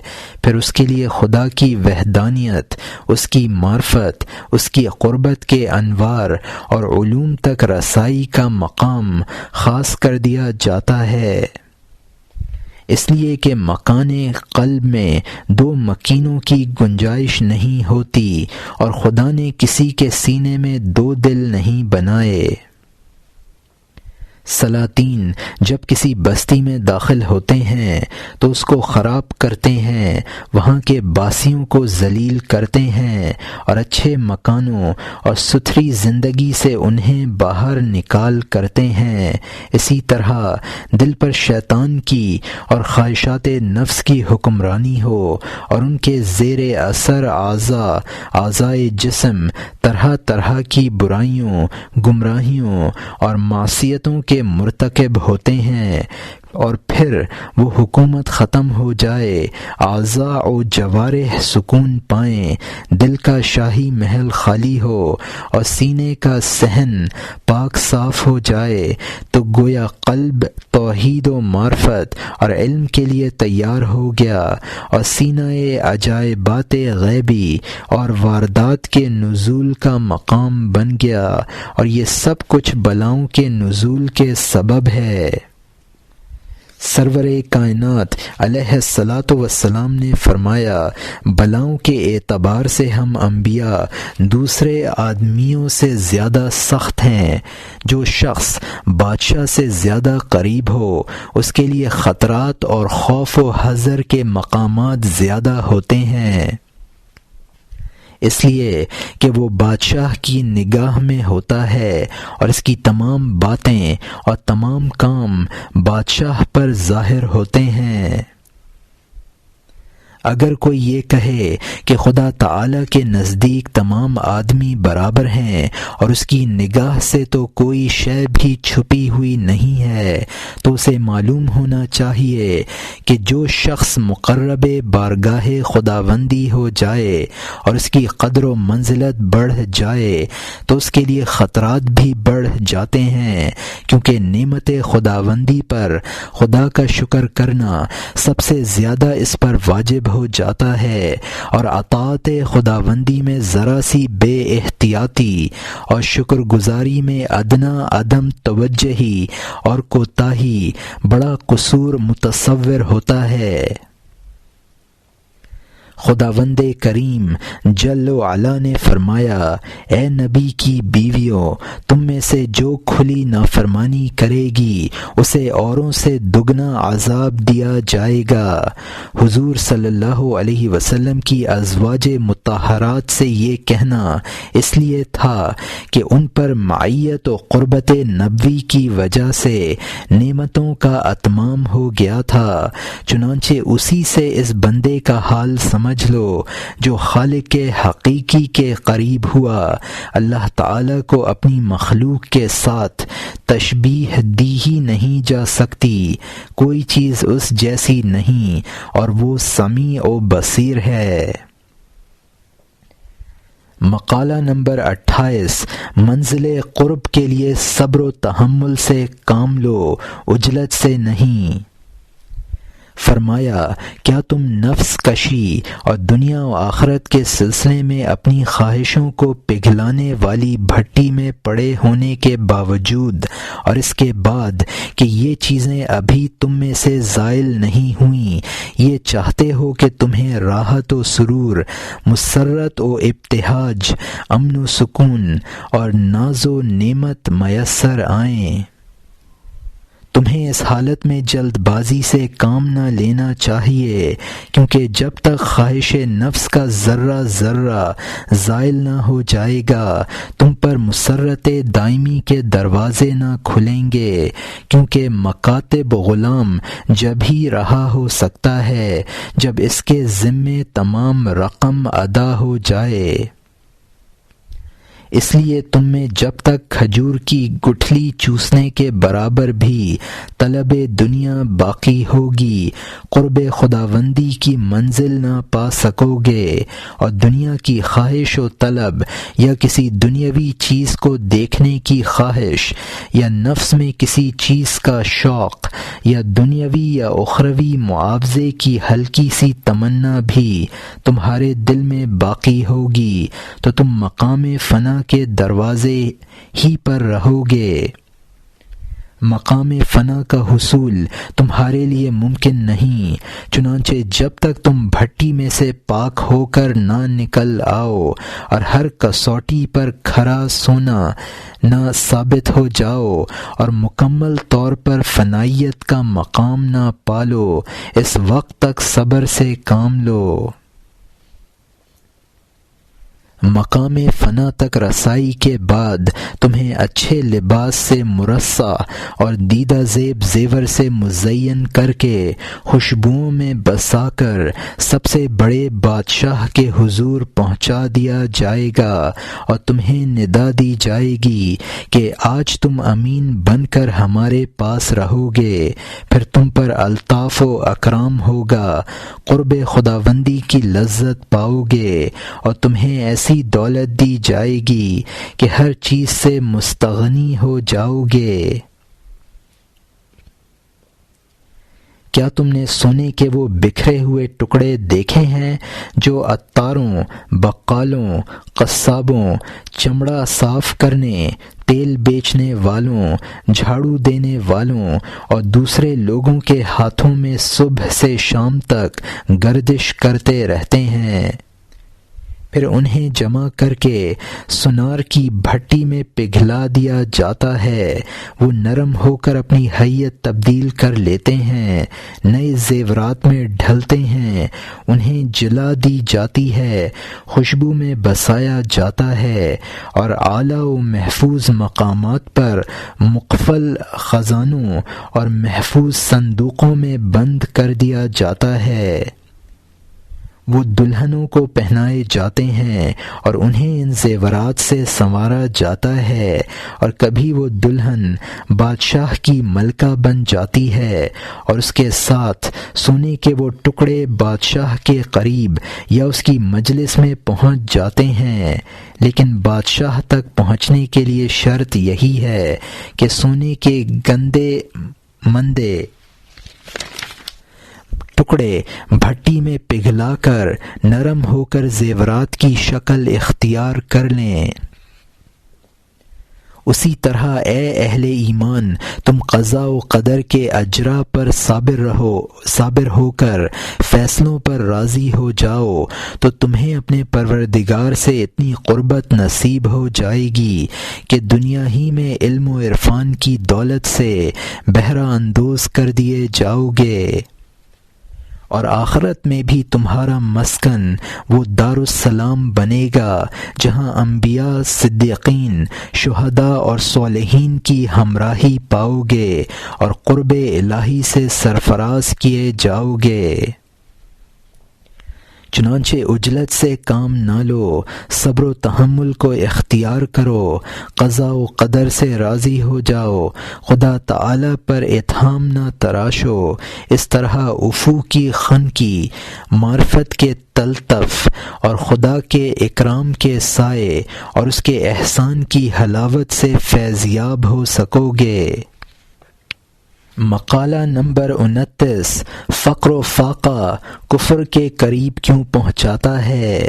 پھر اس کے لیے خدا کی وحدانیت، اس کی معرفت، اس کی قربت کے انوار اور علوم تک رسائی کا مقام خاص کر دیا جاتا ہے، اس لیے کہ مکان قلب میں دو مکینوں کی گنجائش نہیں ہوتی، اور خدا نے کسی کے سینے میں دو دل نہیں بنائے۔ سلاطین جب کسی بستی میں داخل ہوتے ہیں تو اس کو خراب کرتے ہیں، وہاں کے باسیوں کو ذلیل کرتے ہیں اور اچھے مکانوں اور ستھری زندگی سے انہیں باہر نکال کرتے ہیں۔ اسی طرح دل پر شیطان کی اور خواہشات نفس کی حکمرانی ہو اور ان کے زیر اثر اعضائے جسم طرح طرح کی برائیوں، گمراہیوں اور معصیتوں کے مرتکب ہوتے ہیں، اور پھر وہ حکومت ختم ہو جائے، اعضاء و جوارح سکون پائیں، دل کا شاہی محل خالی ہو اور سینے کا صحن پاک صاف ہو جائے، تو گویا قلب توحید و معرفت اور علم کے لیے تیار ہو گیا، اور سینہ عجائبات غیبی اور واردات کے نزول کا مقام بن گیا، اور یہ سب کچھ بلاؤں کے نزول کے سبب ہے۔ سرور کائنات علیہ الصلاۃ والسلام نے فرمایا، بلاؤں کے اعتبار سے ہم انبیاء دوسرے آدمیوں سے زیادہ سخت ہیں۔ جو شخص بادشاہ سے زیادہ قریب ہو اس کے لیے خطرات اور خوف و حذر کے مقامات زیادہ ہوتے ہیں، اس لیے کہ وہ بادشاہ کی نگاہ میں ہوتا ہے اور اس کی تمام باتیں اور تمام کام بادشاہ پر ظاہر ہوتے ہیں۔ اگر کوئی یہ کہے کہ خدا تعالی کے نزدیک تمام آدمی برابر ہیں اور اس کی نگاہ سے تو کوئی شے بھی چھپی ہوئی نہیں ہے، تو اسے معلوم ہونا چاہیے کہ جو شخص مقرب بارگاہ خداوندی ہو جائے اور اس کی قدر و منزلت بڑھ جائے تو اس کے لیے خطرات بھی بڑھ جاتے ہیں، کیونکہ نعمت خداوندی پر خدا کا شکر کرنا سب سے زیادہ اس پر واجب ہو جاتا ہے، اور اطاعت خداوندی میں ذرا سی بے احتیاطی اور شکر گزاری میں ادنا عدم توجہی اور کوتاہی بڑا قصور متصور ہوتا ہے۔ خداوند کریم جل و علا نے فرمایا، اے نبی کی بیویوں، تم میں سے جو کھلی نافرمانی کرے گی اسے اوروں سے دگنا عذاب دیا جائے گا۔ حضور صلی اللہ علیہ وسلم کی ازواج مطہرات سے یہ کہنا اس لیے تھا کہ ان پر معیت و قربت نبوی کی وجہ سے نعمتوں کا اتمام ہو گیا تھا، چنانچہ اسی سے اس بندے کا حال سمجھ لو جو خالق حقیقی کے قریب ہوا۔ اللہ تعالی کو اپنی مخلوق کے ساتھ تشبیہ دی ہی نہیں جا سکتی، کوئی چیز اس جیسی نہیں، اور وہ سمیع و بصیر ہے۔ مقالہ نمبر 28، منزل قرب کے لیے صبر و تحمل سے کام لو، عجلت سے نہیں۔ فرمایا، کیا تم نفس کشی اور دنیا و آخرت کے سلسلے میں اپنی خواہشوں کو پگھلانے والی بھٹی میں پڑے ہونے کے باوجود اور اس کے بعد کہ یہ چیزیں ابھی تم میں سے زائل نہیں ہوئیں، یہ چاہتے ہو کہ تمہیں راحت و سرور، مسرت و ابتہاج، امن و سکون اور ناز و نعمت میسر آئیں؟ تمہیں اس حالت میں جلد بازی سے کام نہ لینا چاہیے، کیونکہ جب تک خواہش نفس کا ذرہ ذرہ زائل نہ ہو جائے گا تم پر مسرت دائمی کے دروازے نہ کھلیں گے، کیونکہ مکاتب غلام جب ہی رہا ہو سکتا ہے جب اس کے ذمے تمام رقم ادا ہو جائے۔ اس لیے تم میں جب تک کھجور کی گٹھلی چوسنے کے برابر بھی طلب دنیا باقی ہوگی قرب خداوندی کی منزل نہ پا سکو گے، اور دنیا کی خواہش و طلب یا کسی دنیاوی چیز کو دیکھنے کی خواہش یا نفس میں کسی چیز کا شوق یا دنیاوی یا اخروی معاوضے کی ہلکی سی تمنا بھی تمہارے دل میں باقی ہوگی تو تم مقام فنا کے دروازے ہی پر رہو گے۔ مقام فنا کا حصول تمہارے لیے ممکن نہیں، چنانچہ جب تک تم بھٹی میں سے پاک ہو کر نہ نکل آؤ اور ہر کسوٹی پر کھرا سونا نہ ثابت ہو جاؤ اور مکمل طور پر فنائیت کا مقام نہ پالو، اس وقت تک صبر سے کام لو۔ مقام فنا تک رسائی کے بعد تمہیں اچھے لباس سے مرصع اور دیدہ زیب زیور سے مزین کر کے خوشبوؤں میں بسا کر سب سے بڑے بادشاہ کے حضور پہنچا دیا جائے گا، اور تمہیں ندا دی جائے گی کہ آج تم امین بن کر ہمارے پاس رہو گے، پھر تم پر الطاف و اکرام ہوگا، قرب خداوندی کی لذت پاؤ گے، اور تمہیں ایسی دولت دی جائے گی کہ ہر چیز سے مستغنی ہو جاؤ گے۔ کیا تم نے سونے کے وہ بکھرے ہوئے ٹکڑے دیکھے ہیں جو عطاروں، بقالوں، قصابوں، چمڑا صاف کرنے، تیل بیچنے والوں، جھاڑو دینے والوں اور دوسرے لوگوں کے ہاتھوں میں صبح سے شام تک گردش کرتے رہتے ہیں؟ پھر انہیں جمع کر کے سونار کی بھٹی میں پگھلا دیا جاتا ہے، وہ نرم ہو کر اپنی حیت تبدیل کر لیتے ہیں، نئے زیورات میں ڈھلتے ہیں، انہیں جلا دی جاتی ہے، خوشبو میں بسایا جاتا ہے، اور اعلیٰ و محفوظ مقامات پر مقفل خزانوں اور محفوظ صندوقوں میں بند کر دیا جاتا ہے۔ وہ دلہنوں کو پہنائے جاتے ہیں اور انہیں ان زیورات سے سنوارا جاتا ہے، اور کبھی وہ دلہن بادشاہ کی ملکہ بن جاتی ہے اور اس کے ساتھ سونے کے وہ ٹکڑے بادشاہ کے قریب یا اس کی مجلس میں پہنچ جاتے ہیں، لیکن بادشاہ تک پہنچنے کے لیے شرط یہی ہے کہ سونے کے گندے مندے ٹکڑے بھٹی میں پگھلا کر نرم ہو کر زیورات کی شکل اختیار کر لیں۔ اسی طرح اے اہل ایمان تم قضاء و قدر کے اجرا پر صابر ہو کر فیصلوں پر راضی ہو جاؤ تو تمہیں اپنے پروردگار سے اتنی قربت نصیب ہو جائے گی کہ دنیا ہی میں علم و عرفان کی دولت سے بہرہ اندوز کر دیے جاؤ گے، اور آخرت میں بھی تمہارا مسکن وہ دار السلام بنے گا جہاں انبیاء، صدیقین، شہداء اور صالحین کی ہمراہی پاؤ گے اور قرب الہی سے سرفراز کیے جاؤ گے۔ چنانچہ عجلت سے کام نہ لو، صبر و تحمل کو اختیار کرو، قضاء و قدر سے راضی ہو جاؤ، خدا تعالی پر اتہام نہ تراشو، اس طرح عفو کی خن کی، معرفت کے تلطف اور خدا کے اکرام کے سائے اور اس کے احسان کی حلاوت سے فیضیاب ہو سکو گے۔ مقالہ نمبر 29، فقر و فاقہ کفر کے قریب کیوں پہنچاتا ہے؟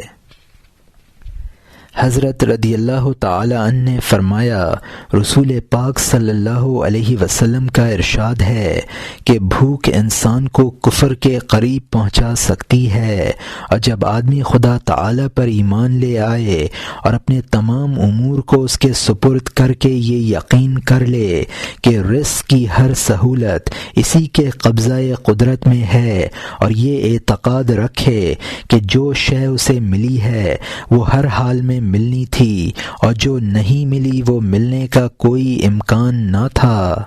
حضرت رضی اللہ تعالی عنہ نے فرمایا، رسول پاک صلی اللہ علیہ وسلم کا ارشاد ہے کہ بھوک انسان کو کفر کے قریب پہنچا سکتی ہے، اور جب آدمی خدا تعالی پر ایمان لے آئے اور اپنے تمام امور کو اس کے سپرد کر کے یہ یقین کر لے کہ رزق کی ہر سہولت اسی کے قبضہ قدرت میں ہے، اور یہ اعتقاد رکھے کہ جو شے اسے ملی ہے وہ ہر حال میں ملنی تھی، اور جو نہیں ملی وہ ملنے کا کوئی امکان نہ تھا،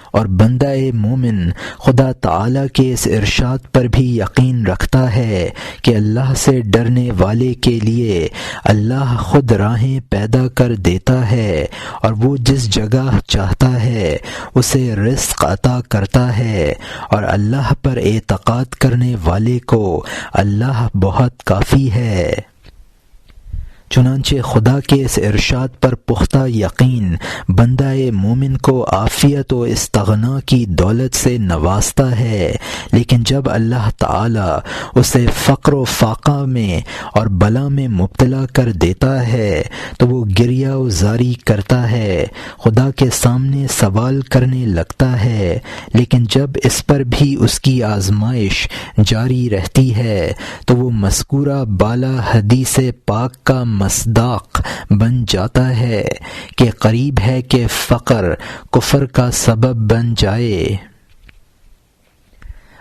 اور بندہ مومن خدا تعالی کے اس ارشاد پر بھی یقین رکھتا ہے کہ اللہ سے ڈرنے والے کے لیے اللہ خود راہیں پیدا کر دیتا ہے، اور وہ جس جگہ چاہتا ہے اسے رزق عطا کرتا ہے، اور اللہ پر اعتقاد کرنے والے کو اللہ بہت کافی ہے۔ چنانچہ خدا کے اس ارشاد پر پختہ یقین بندہ مومن کو عافیت و استغنا کی دولت سے نوازتا ہے، لیکن جب اللہ تعالی اسے فقر و فاقہ میں اور بلا میں مبتلا کر دیتا ہے تو وہ گریہ و زاری کرتا ہے، خدا کے سامنے سوال کرنے لگتا ہے، لیکن جب اس پر بھی اس کی آزمائش جاری رہتی ہے تو وہ مذکورہ بالا حدیث پاک کا مصداق بن جاتا ہے کہ قریب ہے کہ فقر کفر کا سبب بن جائے،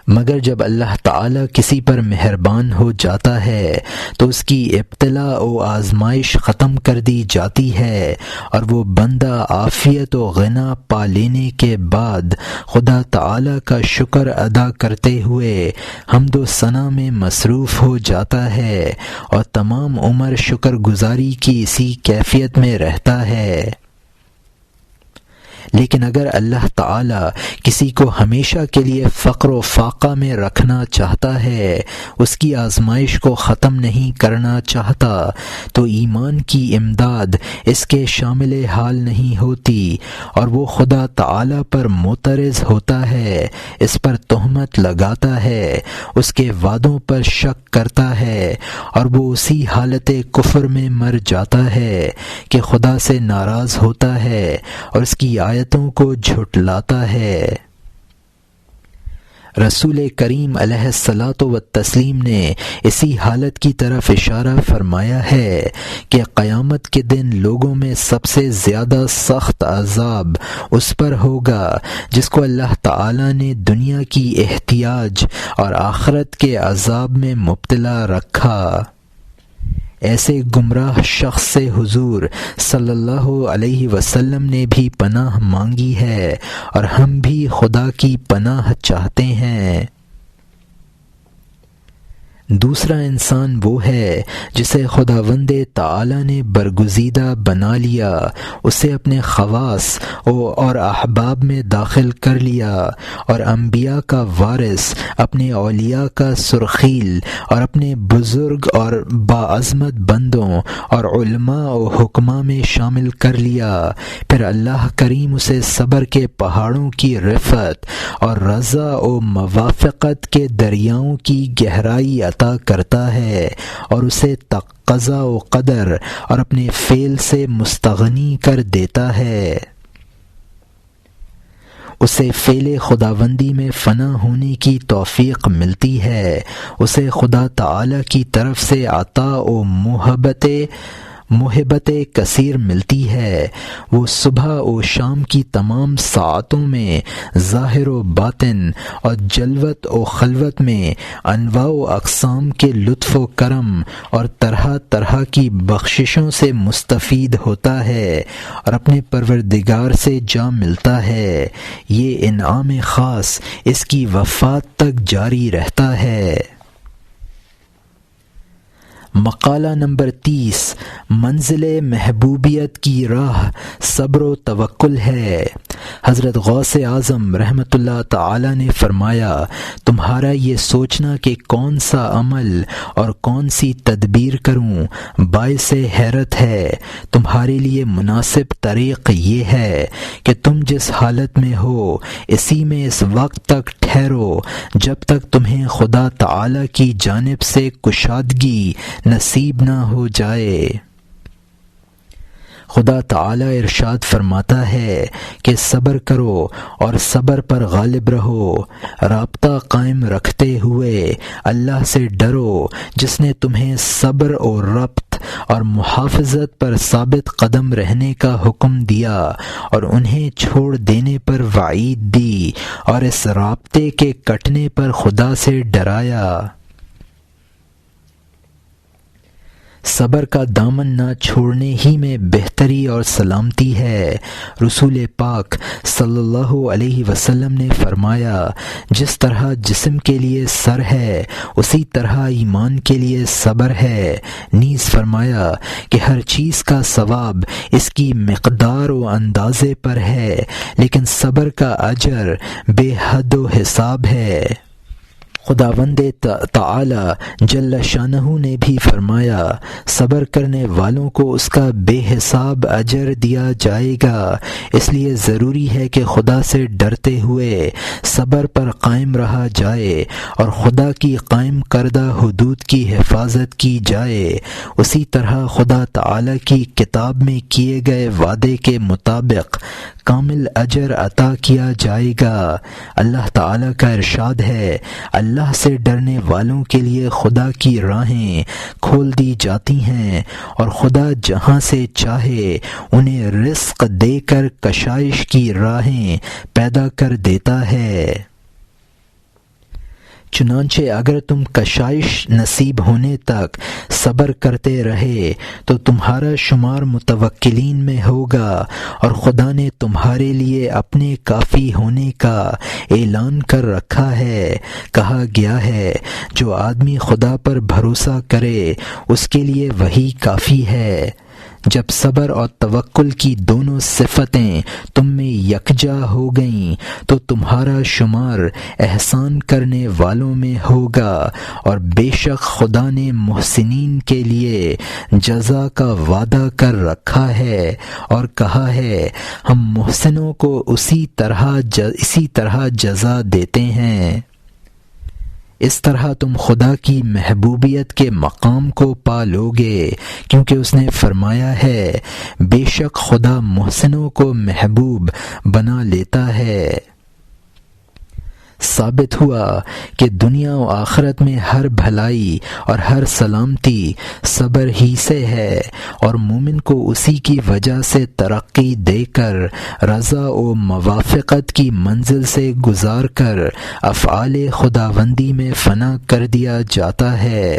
مگر جب اللہ تعالی کسی پر مہربان ہو جاتا ہے تو اس کی ابتلا و آزمائش ختم کر دی جاتی ہے، اور وہ بندہ عافیت و غنا پا لینے کے بعد خدا تعالی کا شکر ادا کرتے ہوئے حمد و ثنا میں مصروف ہو جاتا ہے، اور تمام عمر شکر گزاری کی اسی کیفیت میں رہتا ہے۔ لیکن اگر اللہ تعالی کسی کو ہمیشہ کے لیے فقر و فاقہ میں رکھنا چاہتا ہے، اس کی آزمائش کو ختم نہیں کرنا چاہتا، تو ایمان کی امداد اس کے شامل حال نہیں ہوتی، اور وہ خدا تعالی پر معترض ہوتا ہے، اس پر تہمت لگاتا ہے، اس کے وعدوں پر شک کرتا ہے، اور وہ اسی حالت کفر میں مر جاتا ہے کہ خدا سے ناراض ہوتا ہے اور اس کی آیتوں کو جھٹلاتا ہے۔ رسول کریم علیہ الصلاۃ والتسلیم نے اسی حالت کی طرف اشارہ فرمایا ہے کہ قیامت کے دن لوگوں میں سب سے زیادہ سخت عذاب اس پر ہوگا جس کو اللہ تعالی نے دنیا کی احتیاج اور آخرت کے عذاب میں مبتلا رکھا۔ ایسے گمراہ شخص سے حضور صلی اللہ علیہ وسلم نے بھی پناہ مانگی ہے، اور ہم بھی خدا کی پناہ چاہتے ہیں۔ دوسرا انسان وہ ہے جسے خداوند تعالی نے برگزیدہ بنا لیا، اسے اپنے خواص اور احباب میں داخل کر لیا، اور انبیاء کا وارث، اپنے اولیاء کا سرخیل، اور اپنے بزرگ اور باعظمت بندوں اور علماء و حکماء میں شامل کر لیا۔ پھر اللہ کریم اسے صبر کے پہاڑوں کی رفعت اور رضا و موافقت کے دریاؤں کی گہرائی عطا کرتا ہے، اور اسے قضا و قدر اور اپنے فعل سے مستغنی کر دیتا ہے۔ اسے فعل خداوندی میں فنا ہونے کی توفیق ملتی ہے، اسے خدا تعالی کی طرف سے عطا و محبت کثیر ملتی ہے۔ وہ صبح و شام کی تمام ساعتوں میں ظاہر و باطن اور جلوت و خلوت میں انواع و اقسام کے لطف و کرم اور طرح طرح کی بخششوں سے مستفید ہوتا ہے، اور اپنے پروردگار سے جا ملتا ہے۔ یہ انعام خاص اس کی وفات تک جاری رہتا ہے۔ مقالہ نمبر 30 منزل محبوبیت کی راہ صبر و توکل ہے۔ حضرت غوث اعظم رحمۃ اللہ تعالی نے فرمایا، تمہارا یہ سوچنا کہ کون سا عمل اور کون سی تدبیر کروں باعث حیرت ہے۔ تمہارے لیے مناسب طریق یہ ہے کہ تم جس حالت میں ہو اسی میں اس وقت تک ٹھہرو جب تک تمہیں خدا تعالی کی جانب سے کشادگی نصیب نہ ہو جائے۔ خدا تعالی ارشاد فرماتا ہے کہ صبر کرو اور صبر پر غالب رہو، رابطہ قائم رکھتے ہوئے اللہ سے ڈرو جس نے تمہیں صبر اور ربط اور محافظت پر ثابت قدم رہنے کا حکم دیا اور انہیں چھوڑ دینے پر وعید دی اور اس رابطے کے کٹنے پر خدا سے ڈرایا۔ صبر کا دامن نہ چھوڑنے ہی میں بہتری اور سلامتی ہے۔ رسول پاک صلی اللہ علیہ وسلم نے فرمایا، جس طرح جسم کے لیے سر ہے اسی طرح ایمان کے لیے صبر ہے۔ نیز فرمایا کہ ہر چیز کا ثواب اس کی مقدار و اندازے پر ہے، لیکن صبر کا اجر بے حد و حساب ہے۔ خداوند تعالی جل شانہ نے بھی فرمایا، صبر کرنے والوں کو اس کا بے حساب اجر دیا جائے گا۔ اس لیے ضروری ہے کہ خدا سے ڈرتے ہوئے صبر پر قائم رہا جائے اور خدا کی قائم کردہ حدود کی حفاظت کی جائے۔ اسی طرح خدا تعالی کی کتاب میں کیے گئے وعدے کے مطابق کامل اجر عطا کیا جائے گا۔ اللہ تعالی کا ارشاد ہے، اللہ سے ڈرنے والوں کے لیے خدا کی راہیں کھول دی جاتی ہیں اور خدا جہاں سے چاہے انہیں رزق دے کر کشائش کی راہیں پیدا کر دیتا ہے۔ چنانچہ اگر تم کشائش نصیب ہونے تک صبر کرتے رہے تو تمہارا شمار متوکلین میں ہوگا، اور خدا نے تمہارے لیے اپنے کافی ہونے کا اعلان کر رکھا ہے۔ کہا گیا ہے، جو آدمی خدا پر بھروسہ کرے اس کے لیے وہی کافی ہے۔ جب صبر اور توکل کی دونوں صفتیں تم میں یکجا ہو گئیں تو تمہارا شمار احسان کرنے والوں میں ہوگا، اور بے شک خدا نے محسنین کے لیے جزا کا وعدہ کر رکھا ہے اور کہا ہے، ہم محسنوں کو اسی طرح جزا دیتے ہیں۔ اس طرح تم خدا کی محبوبیت کے مقام کو پا لو گے، کیونکہ اس نے فرمایا ہے، بے شک خدا محسنوں کو محبوب بنا لیتا ہے۔ ثابت ہوا کہ دنیا و آخرت میں ہر بھلائی اور ہر سلامتی صبر ہی سے ہے، اور مومن کو اسی کی وجہ سے ترقی دے کر رضا و موافقت کی منزل سے گزار کر افعال خداوندی میں فنا کر دیا جاتا ہے۔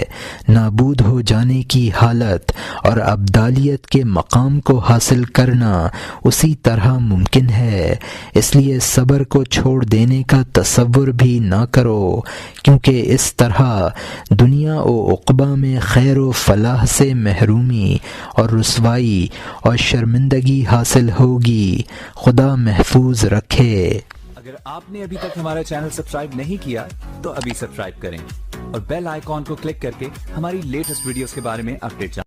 نابود ہو جانے کی حالت اور ابدالیت کے مقام کو حاصل کرنا اسی طرح ممکن ہے۔ اس لیے صبر کو چھوڑ دینے کا تصور بھی نہ کرو، کیونکہ اس طرح دنیا و عقبہ میں خیر و فلاح سے محرومی اور رسوائی اور شرمندگی حاصل ہوگی۔ خدا محفوظ رکھے۔ اگر آپ نے ابھی تک ہمارا چینل سبسکرائب نہیں کیا تو ابھی سبسکرائب کریں اور بیل آئیکن کو کلک کر کے ہماری لیٹسٹ ویڈیوز کے بارے میں اپڈیٹ جانیں۔